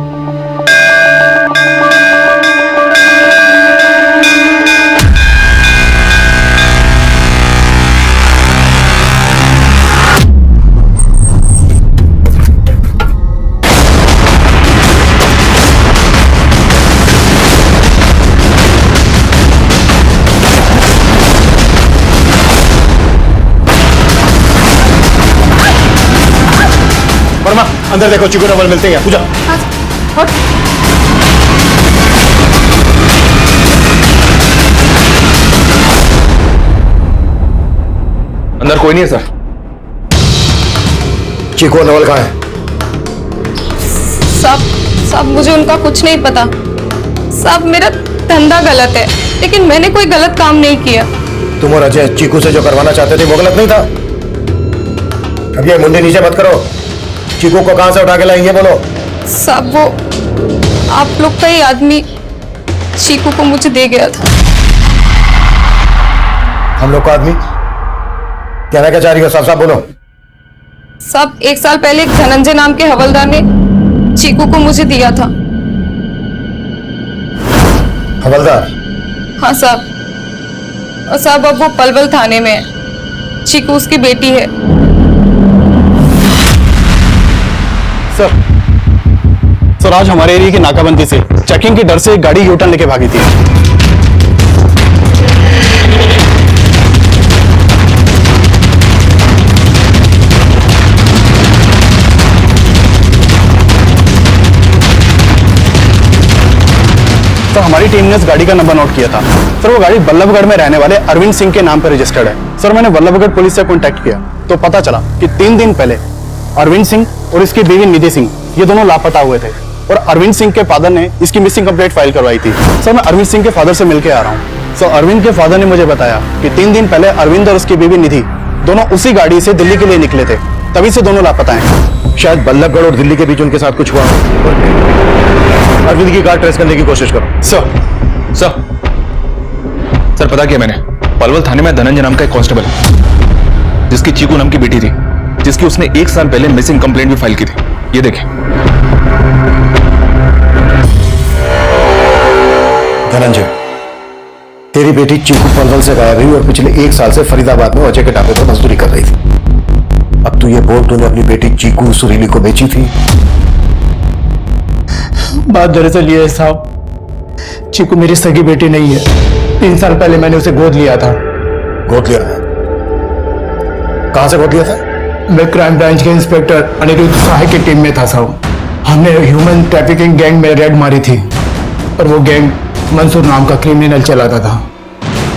वर्मा, अंदर देखो, चीकू नवल मिलते हैं। पूजा। अंदर कोई नहीं है सर। चीकू और नवल कहाँ है? साहब मुझे उनका कुछ नहीं पता। साहब मेरा धंधा गलत है, लेकिन मैंने कोई गलत काम नहीं किया। तुम और अजय चीकू से जो करवाना चाहते थे वो गलत नहीं था? अब ये मुंडे नीचे मत करो। चीकू को कहां से उठा के लाएंगे बोलो? साहब वो आप लोग का ही आदमी चीकू को मुझे दे गया था। हम लोग का आदमी? कहना क्या चाह रही हो? साफ साफ बोलो। साहब 1 साल पहले एक धनंजय नाम के हवलदार ने चीकू को मुझे दिया था। हवलदार? हाँ साहब। और साहब अब वो पलवल थाने में है। चीकू उसकी बेटी है। सर आज हमारे एरिया की नाकाबंदी से चेकिंग के डर से एक गाड़ी यूटर्न लेके भागी थी। तो हमारी टीम ने इस गाड़ी का नंबर नोट किया था। सर वो गाड़ी बल्लभगढ़ में रहने वाले अरविंद सिंह के नाम पर रजिस्टर्ड है। सर मैंने बल्लभगढ़ पुलिस से कांटेक्ट किया तो पता चला कि 3 दिन पहले अरविंद सिंह और इसकी बीवी निधि सिंह ये दोनों लापता हुए थे और अरविंद सिंह के फादर ने इसकी मिसिंग कंप्लेंट फाइल करवाई थी। सर मैं अरविंद सिंह के फादर से मिलकर आ रहा हूँ। सर अरविंद के फादर ने मुझे बताया कि 3 दिन पहले अरविंद और उसकी बीवी निधि दोनों उसी गाड़ी से दिल्ली के लिए निकले थे, तभी से दोनों लापता हैं। शायद बल्लभगढ़ और दिल्ली के बीच उनके साथ कुछ हुआ हो। अरविंद की कार ट्रेस करने की कोशिश करो। सर पता किया मैंने, पलवल थाने में धनंजय नाम का एक कांस्टेबल है जिसकी चीकू नाम की बेटी थी, जिसकी उसने 1 साल पहले मिसिंग कंप्लेंट भी फाइल की थी। ये देखें। धनंजय, तेरी बेटी चीकू पलवल से गायब हुई और पिछले 1 साल से फरीदाबाद में अजय के ढाबे पर मजदूरी कर रही थी। अब तू ये बोल, तूने अपनी बेटी चीकू सुरीली को बेची थी? बात दरअसल ये है साहब, चीकू मेरी सगी बेटी नहीं है। 3 साल पहले मैंने उसे गोद लिया था। गोद लिया था? कहां से गोद लिया था? मैं क्राइम ब्रांच के इंस्पेक्टर अनिरुद्ध सहाय की टीम में था साहब। हमने ह्यूमन ट्रैफिकिंग गैंग में रेड मारी थी और वो गैंग मंसूर नाम का क्रिमिनल चलाता था।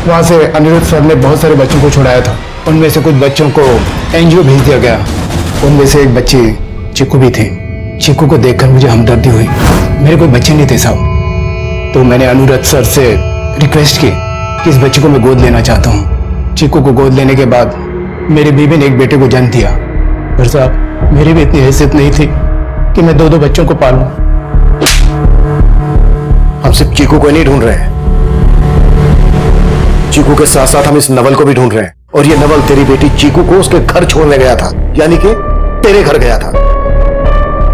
वहाँ से अनिरुद्ध सर ने बहुत सारे बच्चों को छुड़ाया था। उनमें से कुछ बच्चों को एनजीओ भेज दिया गया। उनमें से एक बच्ची चीकू भी थी। चीकू को देखकर मुझे हमदर्दी हुई। मेरे कोई बच्चे नहीं थे साहब, तो मैंने अनिरुद्ध सर से रिक्वेस्ट की कि इस बच्चे को मैं गोद लेना चाहता हूँ। चीकू को गोद लेने के बाद मेरी बीवी ने एक बेटे को जन्म दिया। पर साहब, मेरी भी इतनी हैसियत नहीं थी कि मैं 2 बच्चों को पालूं। हम सिर्फ चीकू को नहीं ढूंढ रहे हैं, चीकू के साथ साथ हम इस नवल को भी ढूंढ रहे हैं। और ये नवल तेरी बेटी चीकू को उसके घर छोड़ने गया था, यानी कि तेरे घर गया था।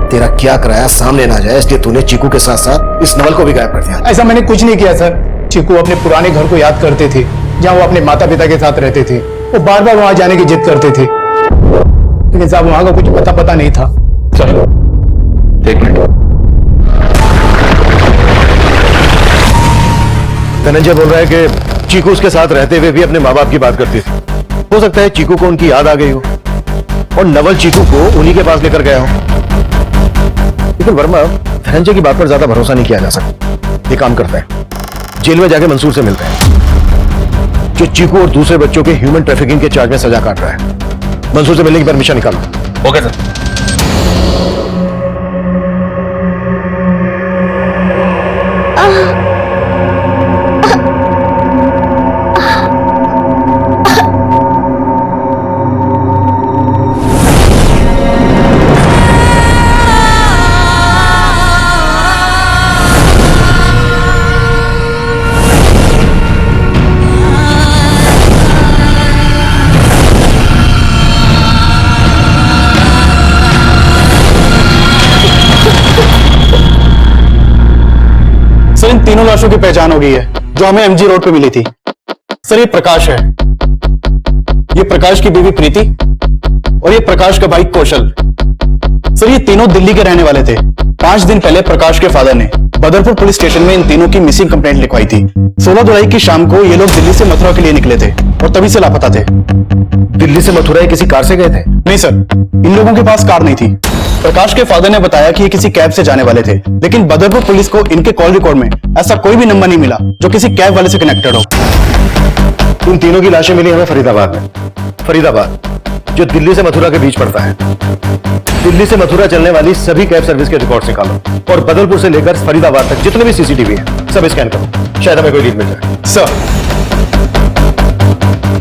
तेरा क्या कराया सामने ना जाए, इसलिए तूने चीकू के साथ साथ इस नवल को भी गायब कर दिया। ऐसा मैंने कुछ नहीं किया सर। चीकू अपने पुराने घर को याद करते थे, जहां वो अपने माता पिता के साथ रहते थे। वो बार बार वहां जाने की जिद करते थे, लेकिन साहब वहां का कुछ पता नहीं था। चलो 1 मिनट। धनंजय बोल रहा है कि चीकू उसके साथ रहते हुए भी अपने माँ बाप की बात करती थी। हो सकता है चीकू को उनकी याद आ गई हो और नवल चीकू को उन्हीं के पास लेकर गया हो। लेकिन वर्मा, धनंजय की बात पर ज्यादा भरोसा नहीं किया जा सकता। ये काम करता है, जेल में जाके मंसूर से मिलते हैं, जो चीकू और दूसरे बच्चों के ह्यूमन ट्रैफिकिंग के चार्ज में सजा काट रहा है। मंसूर से मिलने की परमिशन निकालो। Okay sir. सर, इन तीनों लाशों की पहचान हो गई है, जो हमें एमजी रोड पे मिली थी। सर, ये प्रकाश है, ये प्रकाश की बीवी प्रीति और ये प्रकाश का भाई कौशल। सर, ये तीनों दिल्ली के रहने वाले थे। 5 दिन पहले प्रकाश के फादर ने बदरपुर पुलिस स्टेशन में इन तीनों की मिसिंग कंप्लेंट लिखवाई थी। 16 जुलाई की शाम को ये लोग दिल्ली से मथुरा के लिए निकले थे और तभी से लापता थे। दिल्ली से मथुरा किसी कार से गए थे? नहीं सर, इन लोगों के पास कार नहीं थी। प्रकाश के फादर ने बताया कि ये किसी कैब से जाने वाले थे, लेकिन बदरपुर पुलिस को इनके कॉल रिकॉर्ड में ऐसा कोई भी नंबर नहीं मिला जो किसी कैब वाले से कनेक्टेड हो। इन तीनों की लाशें मिली हमें फरीदाबाद में। फरीदाबाद जो दिल्ली से मथुरा के बीच पड़ता है। दिल्ली से मथुरा चलने वाली सभी कैब सर्विस के रिकॉर्ड निकालो और बदरपुर से लेकर फरीदाबाद तक जितने भी सीसीटीवी है सब स्कैन करो, शायद हमें कोई लीड मिल जाए।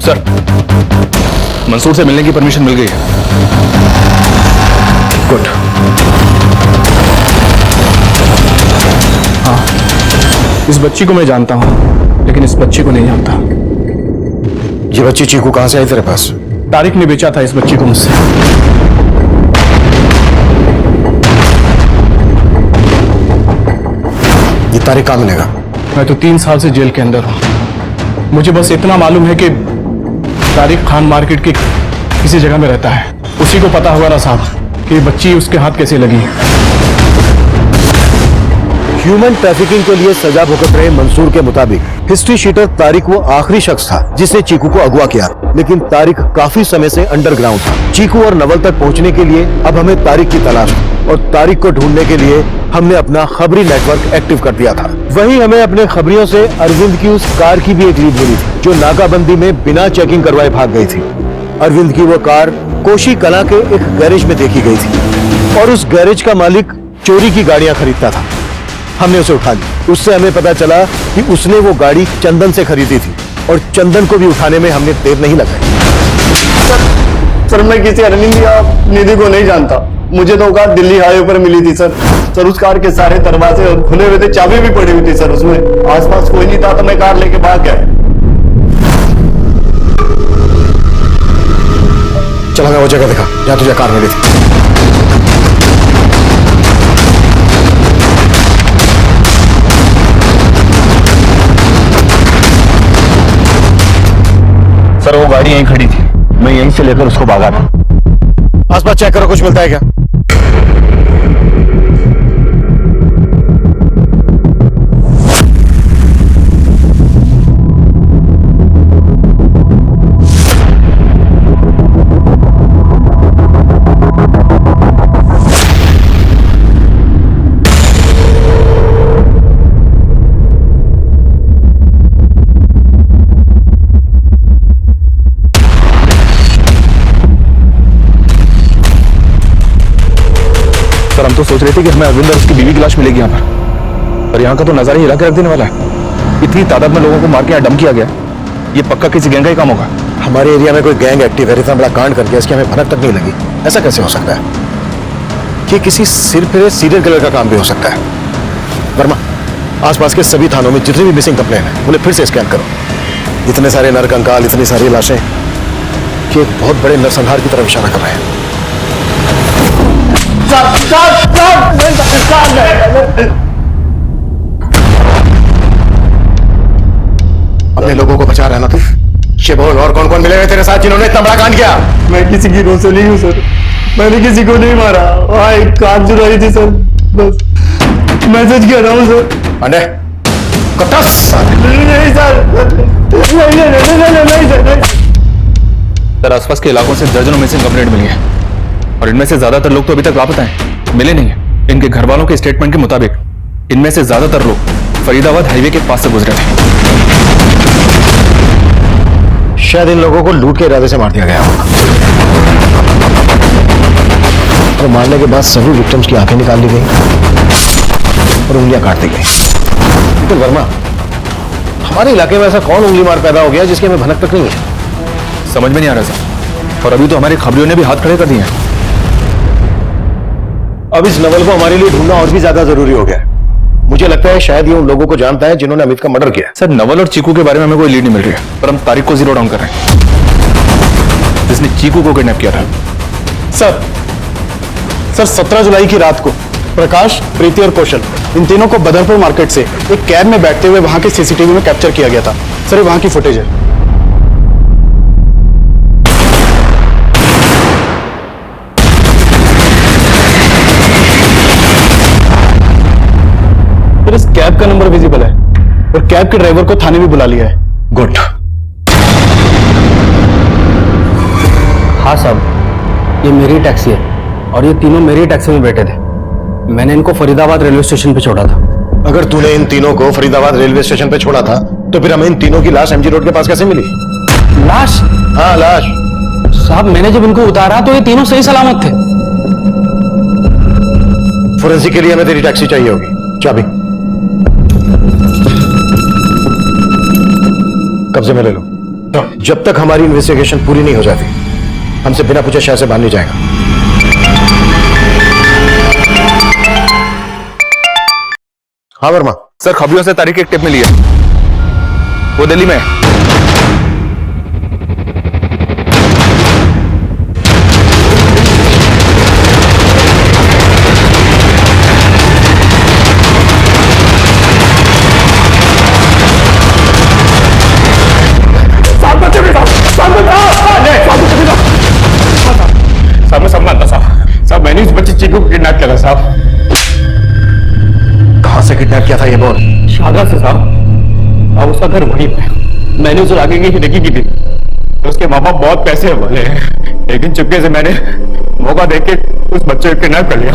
सर, मंसूर से मिलने की परमिशन मिल गई है। गुड। हाँ, इस बच्ची को मैं जानता हूं, लेकिन इस बच्ची को नहीं जानता। ये बच्ची चीकू कहां से आई तेरे पास? तारिक ने बेचा था इस बच्ची को मुझसे। ये तारिक कहां मिलेगा? मैं तो 3 साल से जेल के अंदर हूं। मुझे बस इतना मालूम है कि तारिक खान मार्केट की किसी जगह में रहता है। उसी को पता होगा ना साहब कि बच्ची उसके हाथ कैसे लगी। ह्यूमन ट्रैफिकिंग के लिए सजा भुगत रहे मंसूर के मुताबिक हिस्ट्री शीटर तारिक वो आखिरी शख्स था जिसने चीकू को अगवा किया। लेकिन तारिक काफी समय से अंडरग्राउंड था। चीकू और नवल तक पहुंचने के लिए अब हमें तारिक की तलाश है और तारिक को ढूंढने के लिए हमने अपना खबरी नेटवर्क एक्टिव कर दिया था। वहीं हमें अपने खबरियों से अरविंद की उस कार की भी एक लीड मिली थी जो नाकाबंदी में बिना चेकिंग करवाए भाग गई थी। अरविंद की वो कार कोशी कला के एक गैरेज में देखी गई थी और उस गैरेज का मालिक चोरी की गाड़ियां खरीदता था। हमने उसे उठा लिया। उससे हमें पता चला कि उसने वो गाड़ी चंदन से खरीदी थी और चंदन को भी उठाने में हमने देर नहीं लगाई। सर, मैं किसी अरविंद या निधि को नहीं जानता। मुझे तो कार दिल्ली हाईवे पर मिली थी सर, उस कार के सारे दरवाजे खुले हुए थे, चाबी भी पड़ी हुई थी सर। उसमें आसपास कोई नहीं था तो मैं कार लेके भाग गया। चला गया वो जगह देखा जहां तुझे कार मिली थी। सर, वो गाड़ी यहीं खड़ी थी, मैं यहीं से लेकर उसको भागा था। आसपास चेक करो, कुछ मिलता है क्या? सर, हम तो सोच रहे थे कि हमें अरविंद और उसकी बीवी की लाश मिलेगी यहाँ पर, यहाँ का तो नजारा हिला के रख देने वाला है। इतनी तादाद में लोगों को मार के यहाँ डम किया गया, ये पक्का किसी गैंग का ही काम होगा। हमारे एरिया में कोई गैंग एक्टिव है, इतना बड़ा कांड कर दिया, इसकी हमें भनक तक नहीं लगी। ऐसा कैसे हो सकता है? कि किसी सिर फिरे सीरियल किलर का काम भी हो सकता है। वर्मा, आसपास के सभी थानों में जितनी भी मिसिंग कंप्लेन है उन्हें फिर से स्कैन करो। इतने सारे नरकंकाल, इतनी सारी लाशें कि एक बहुत बड़े नरसंहार की तरफ इशारा कर रहे हैं। अपने लोगों को बचा रहा ना तू? ये बोल, और कौन कौन मिले हुए तेरे साथ जिन्होंने इतना बड़ा कांड किया? मैं किसी की रोसे नहीं हूँ सर, मैंने किसी को नहीं मारा। वहाँ एक कार चुराई थी सर, बस मैसेज कर रहा हूँ सर। पांडे, नहीं सर, सर आसपास के इलाकों से दर्जनों मिसिंग कंप्लेंट मिली है और इनमें से ज्यादातर लोग तो अभी तक लापता हैं, मिले नहीं है। इनके घर वालों के स्टेटमेंट के मुताबिक इनमें से ज्यादातर लोग फरीदाबाद हाईवे के पास से गुजरे थे। शायद इन लोगों को लूट के इरादे से मार दिया गया होगा और मारने के बाद सभी विक्टिम्स की आंखें निकाल ली गई और उंगलियां काट दी गई। तो वर्मा, हमारे इलाके में ऐसा कौन उंगली मार पैदा हो गया जिसकी हमें भनक तक नहीं है? समझ में नहीं आ रहा सर, और अभी तो हमारे खबरियों ने भी हाथ खड़े कर दिए हैं। अब इस नवल को हमारे लिए ढूंढना और भी ज्यादा जरूरी हो गया है। मुझे लगता है शायद ये उन लोगों को जानता है जिन्होंने अमित का मर्डर किया। सर नवल और चीकू के बारे में हमें कोई लीड नहीं मिल रही है, पर हम तारीख को जीरो डाउन कर रहे हैं, जिसने चीकू को किडनैप किया था। सर 17 जुलाई की रात को प्रकाश, प्रीति और कौशल, इन तीनों को बदरपुर मार्केट से एक कैब में बैठते हुए वहां के सीसीटीवी में कैप्चर किया गया था। सर ये वहां की फुटेज है। फिर इस कैब का नंबर विजिबल है और कैब के ड्राइवर को थाने भी बुला लिया है। गुड। हाँ साहब, ये मेरी टैक्सी है और ये तीनों मेरी टैक्सी में बैठे थे। मैंने इनको फरीदाबाद रेलवे स्टेशन पे छोड़ा था। अगर तूने इन तीनों को फरीदाबाद रेलवे स्टेशन पे छोड़ा था तो फिर हमें इन तीनों की लाश एमजी रोड के पास कैसे मिली? लाश? हाँ लाश। साहब मैंने जब इनको उतारा तो ये तीनों सही सलामत थे। फोरेंसिक के लिए हमें तेरी टैक्सी चाहिए होगी। चाबी कब्जे में ले लो। जब तक हमारी इन्वेस्टिगेशन पूरी नहीं हो जाती हमसे बिना पूछे शहर से बाहर नहीं जाएगा। हाँ वर्मा। सर खबरियों से तारीख एक टिप मिली है, वो दिल्ली में है। साहब मैं सब मानता साहब, मैंने इस बच्चे चीकू को किडनैप किया था साहब। कहां से किडनैप किया था ये बोल? शादा से साहब, अब उसका घर वहीं पे। मैंने उसे आगे की खिड़की की थी तो उसके माँ बाप बहुत पैसे वाले हैं, लेकिन चुपके से मैंने मौका देख के उस बच्चे को किडनैप कर लिया।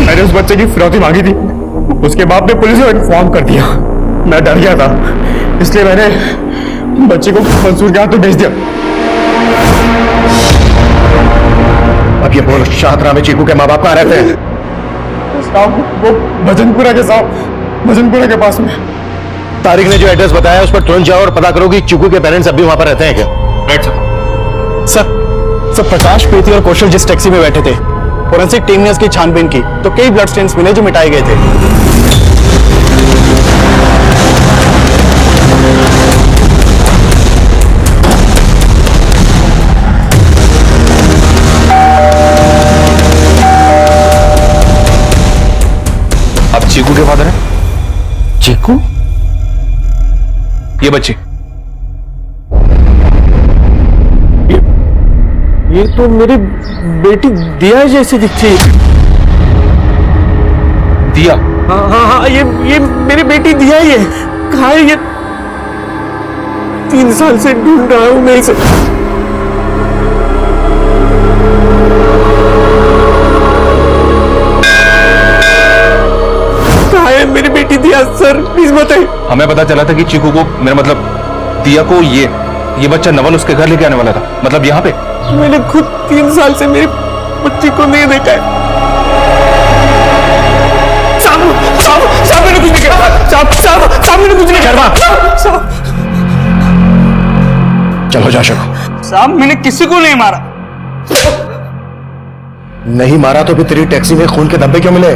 मैंने उस बच्चे की फिरौती मांगी थी, उसके बाप ने पुलिस को इन्फॉर्म कर दिया। मैं डर गया था, इसलिए मैंने बच्चे को मंसूर के हाथ में भेज दिया। अब ये बोल, शाहतरा में चीकू के माँ बाप कहाँ रहते हैं? साहब वो भजनपुरा के साहब, भजनपुरा के पास में। तारिक ने जो एड्रेस बताया उस पर तुरंत जाओ और पता करो कि चीकू के पेरेंट्स अभी वहां पर रहते हैं क्या? राइट सर प्रकाश, प्रीति और कौशल जिस टैक्सी में बैठे थे, फोरेंसिक टीम ने इसकी छानबीन की तो कई ब्लड स्टेन्स मिले जो मिटाए गए थे। आप चीकू के फादर हैं? चीकू? ये बच्ची ये तो मेरी बेटी दिया जैसी दिखती है। दिया? हाँ हाँ हाँ, ये मेरी बेटी दिया ही है। कहाँ है ये? 3 साल से ढूंढ रहा हूं मैं इसे। कहाँ है मेरी बेटी दिया? सर प्लीज बताइए। हमें पता चला था कि चीकू को, मेरा मतलब दिया को, ये बच्चा नवल उसके घर लेके आने वाला था, मतलब यहाँ पे। मैंने खुद 3 साल से मेरी बच्ची को नहीं देखा है। झूठा शक हो। साहब मैंने किसी को नहीं मारा। नहीं मारा तो फिर तेरी टैक्सी में खून के धब्बे क्यों मिले?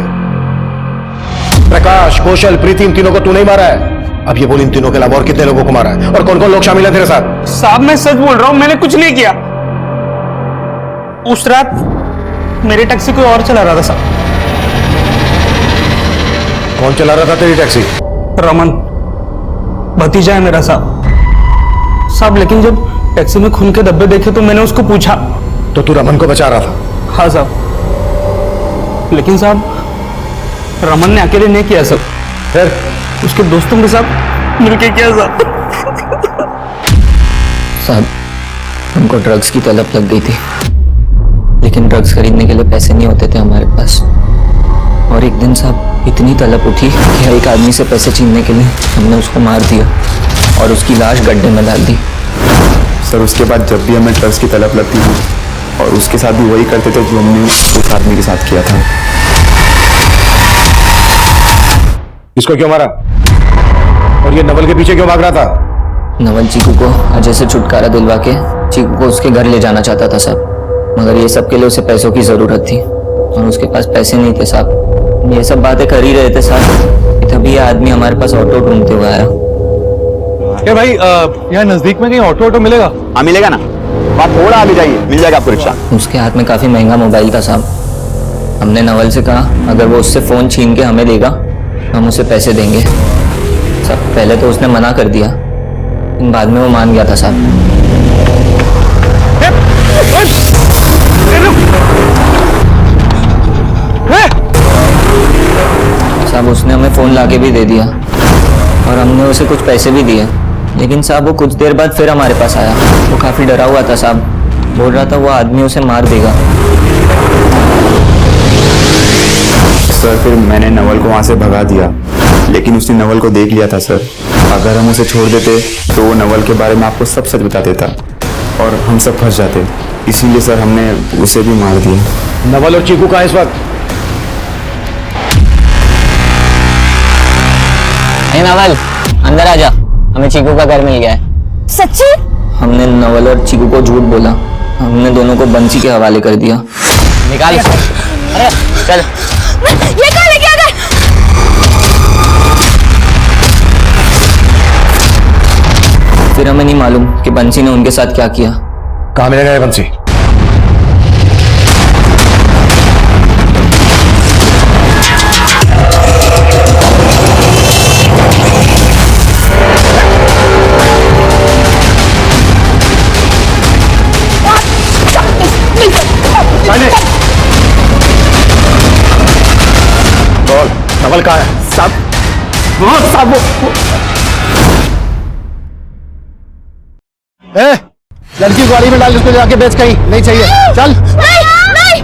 प्रकाश, कौशल, प्रीति, इन तीनों को तू नहीं मारा है। अब ये बोल, इन तीनों के अलावा और कितने लोगों को मारा है और कौन कौन लोग शामिल है तेरे साथ? साहब मैं सच बोल रहा हूं, मैंने कुछ नहीं किया। उस रात मेरी टैक्सी कोई और चला रहा था साहब। कौन चला रहा था तेरी टैक्सी? रमन, भतीजा है मेरा साहब। साहब लेकिन जब टैक्सी में खून के धब्बे देखे तो मैंने उसको पूछा। तो तू रमन को बचा रहा था? हाँ साहब, लेकिन साहब रमन ने अकेले नहीं किया सब, फिर उसके दोस्तों के साथ मिलके किया साहब। साहब हमको ड्रग्स की तलब लग गई थी, लेकिन ड्रग्स खरीदने के लिए पैसे नहीं होते थे हमारे पास। और एक दिन साहब इतनी तलब उठी कि एक आदमी से पैसे छीनने के लिए हमने उसको मार दिया और उसकी लाश गड्ढे में डाल दी। सर उसके बाद जब भी हमें ड्रग्स की तलब लगती थी और उसके साथ भी वही करते थे जो हमने उस आदमी के साथ किया था। इसको क्यों मारा और ये नवल के पीछे क्यों भाग रहा था? नवल चीकू को अजय से छुटकारा दिलवा के चीकू को उसके घर ले जाना चाहता था साहब, मगर ये सब के लिए उसे पैसों की जरूरत थी और उसके पास पैसे नहीं थे साहब। ये सब बातें कर ही रहे थे साहब, तभी ये आदमी हमारे पास ऑटो ढूंढते हुए आया। क्या भाई यहाँ नजदीक में कहीं ऑटो मिलेगा? हाँ मिलेगा ना, आप थोड़ा आगे जाइए, मिल जाएगा आपको रिक्शा। उसके हाथ में काफी महंगा मोबाइल था साहब। हमने नवल से कहा अगर वो उससे फोन छीन के हमें देगा हम उसे पैसे देंगे। सब पहले तो उसने मना कर दिया, लेकिन बाद में वो मान गया था साहब। साहब उसने हमें फोन लाके भी दे दिया और हमने उसे कुछ पैसे भी दिए, लेकिन साहब वो कुछ देर बाद फिर हमारे पास आया। वो काफी डरा हुआ था साहब, बोल रहा था वो आदमी उसे मार देगा। सर फिर मैंने नवल को वहां से भगा दिया, लेकिन उसने नवल को देख लिया था सर। अगर हम उसे छोड़ देते तो वो नवल के बारे में आपको सब सच बता देता और हम सब फंस जाते, इसीलिए सर हमने उसे भी मार दिया। नवल और चीकू कहाँ है इस वक्त? नवल अंदर आ जा, हमें चीकू का घर मिल गया है। सच्ची? हमने नवल और चीकू को झूठ बोला, हमने दोनों को बंसी के हवाले कर दिया। निकाल अरे चल। ये कहाँ लेके आ गए? फिर हमें नहीं मालूम कि बंसी ने उनके साथ क्या किया। कहाँ मिलेगा ये बंसी? नवल कहाँ है? साहब लड़की को गाड़ी में डाल उसको जाके बेच, कहीं नहीं चाहिए, चल। नहीं।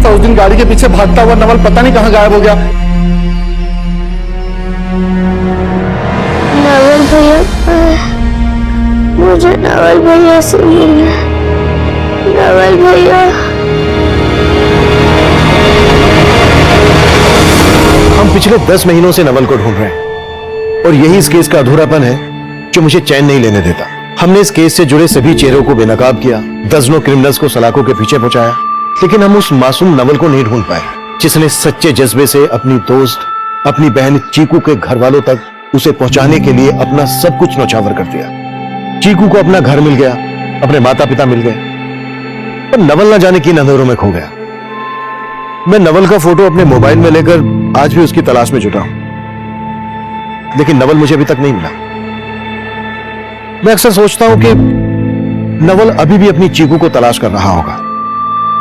तो उस दिन गाड़ी के पीछे भागता हुआ नवल पता नहीं कहाँ गायब हो गया। नवल भैया, मुझे नवल भैया से मिलना है। नवल भैया। हम पिछले 10 महीनों से नवल को ढूंढ रहे हैं और यही इस केस का अधूरापन है जो मुझे चैन नहीं लेने देता। हमने इस केस से जुड़े सभी चेहरों को बेनकाब किया, दर्जनों क्रिमिनल्स को सलाखों के पीछे पहुंचाया, लेकिन हम उस मासूम नवल को नहीं ढूंढ पाए जिसने सच्चे जज्बे से अपनी दोस्त, अपनी बहन चीकू के घर वालों तक उसे पहुंचाने के लिए अपना सब कुछ न्यौछावर कर दिया। चीकू को अपना घर मिल गया, अपने माता पिता मिल गए, पर नवल ना जाने किन अंधेरों में खो गया। मैं नवल का फोटो अपने मोबाइल में लेकर आज भी उसकी तलाश में जुटा हूं, लेकिन नवल मुझे अभी तक नहीं मिला। मैं अक्सर सोचता हूं कि नवल अभी भी अपनी चीकू को तलाश कर रहा होगा,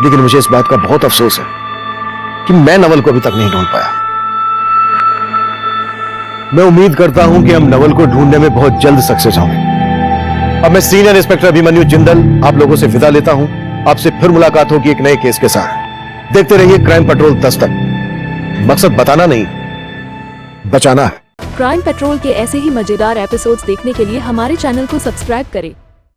लेकिन मुझे इस बात का बहुत अफसोस है कि मैं नवल को अभी तक नहीं ढूंढ पाया। मैं उम्मीद करता हूं कि हम नवल को ढूंढने में बहुत जल्द सक्सेस होंगे। अब मैं सीनियर इंस्पेक्टर अभिमन्यु जिंदल आप लोगों से विदा लेता हूं। आपसे फिर मुलाकात होगी एक नए केस के साथ। देखते रहिए क्राइम पेट्रोल 10 तक। मकसद बताना नहीं, बचाना है। क्राइम पेट्रोल के ऐसे ही मजेदार एपिसोड्स देखने के लिए हमारे चैनल को सब्सक्राइब करें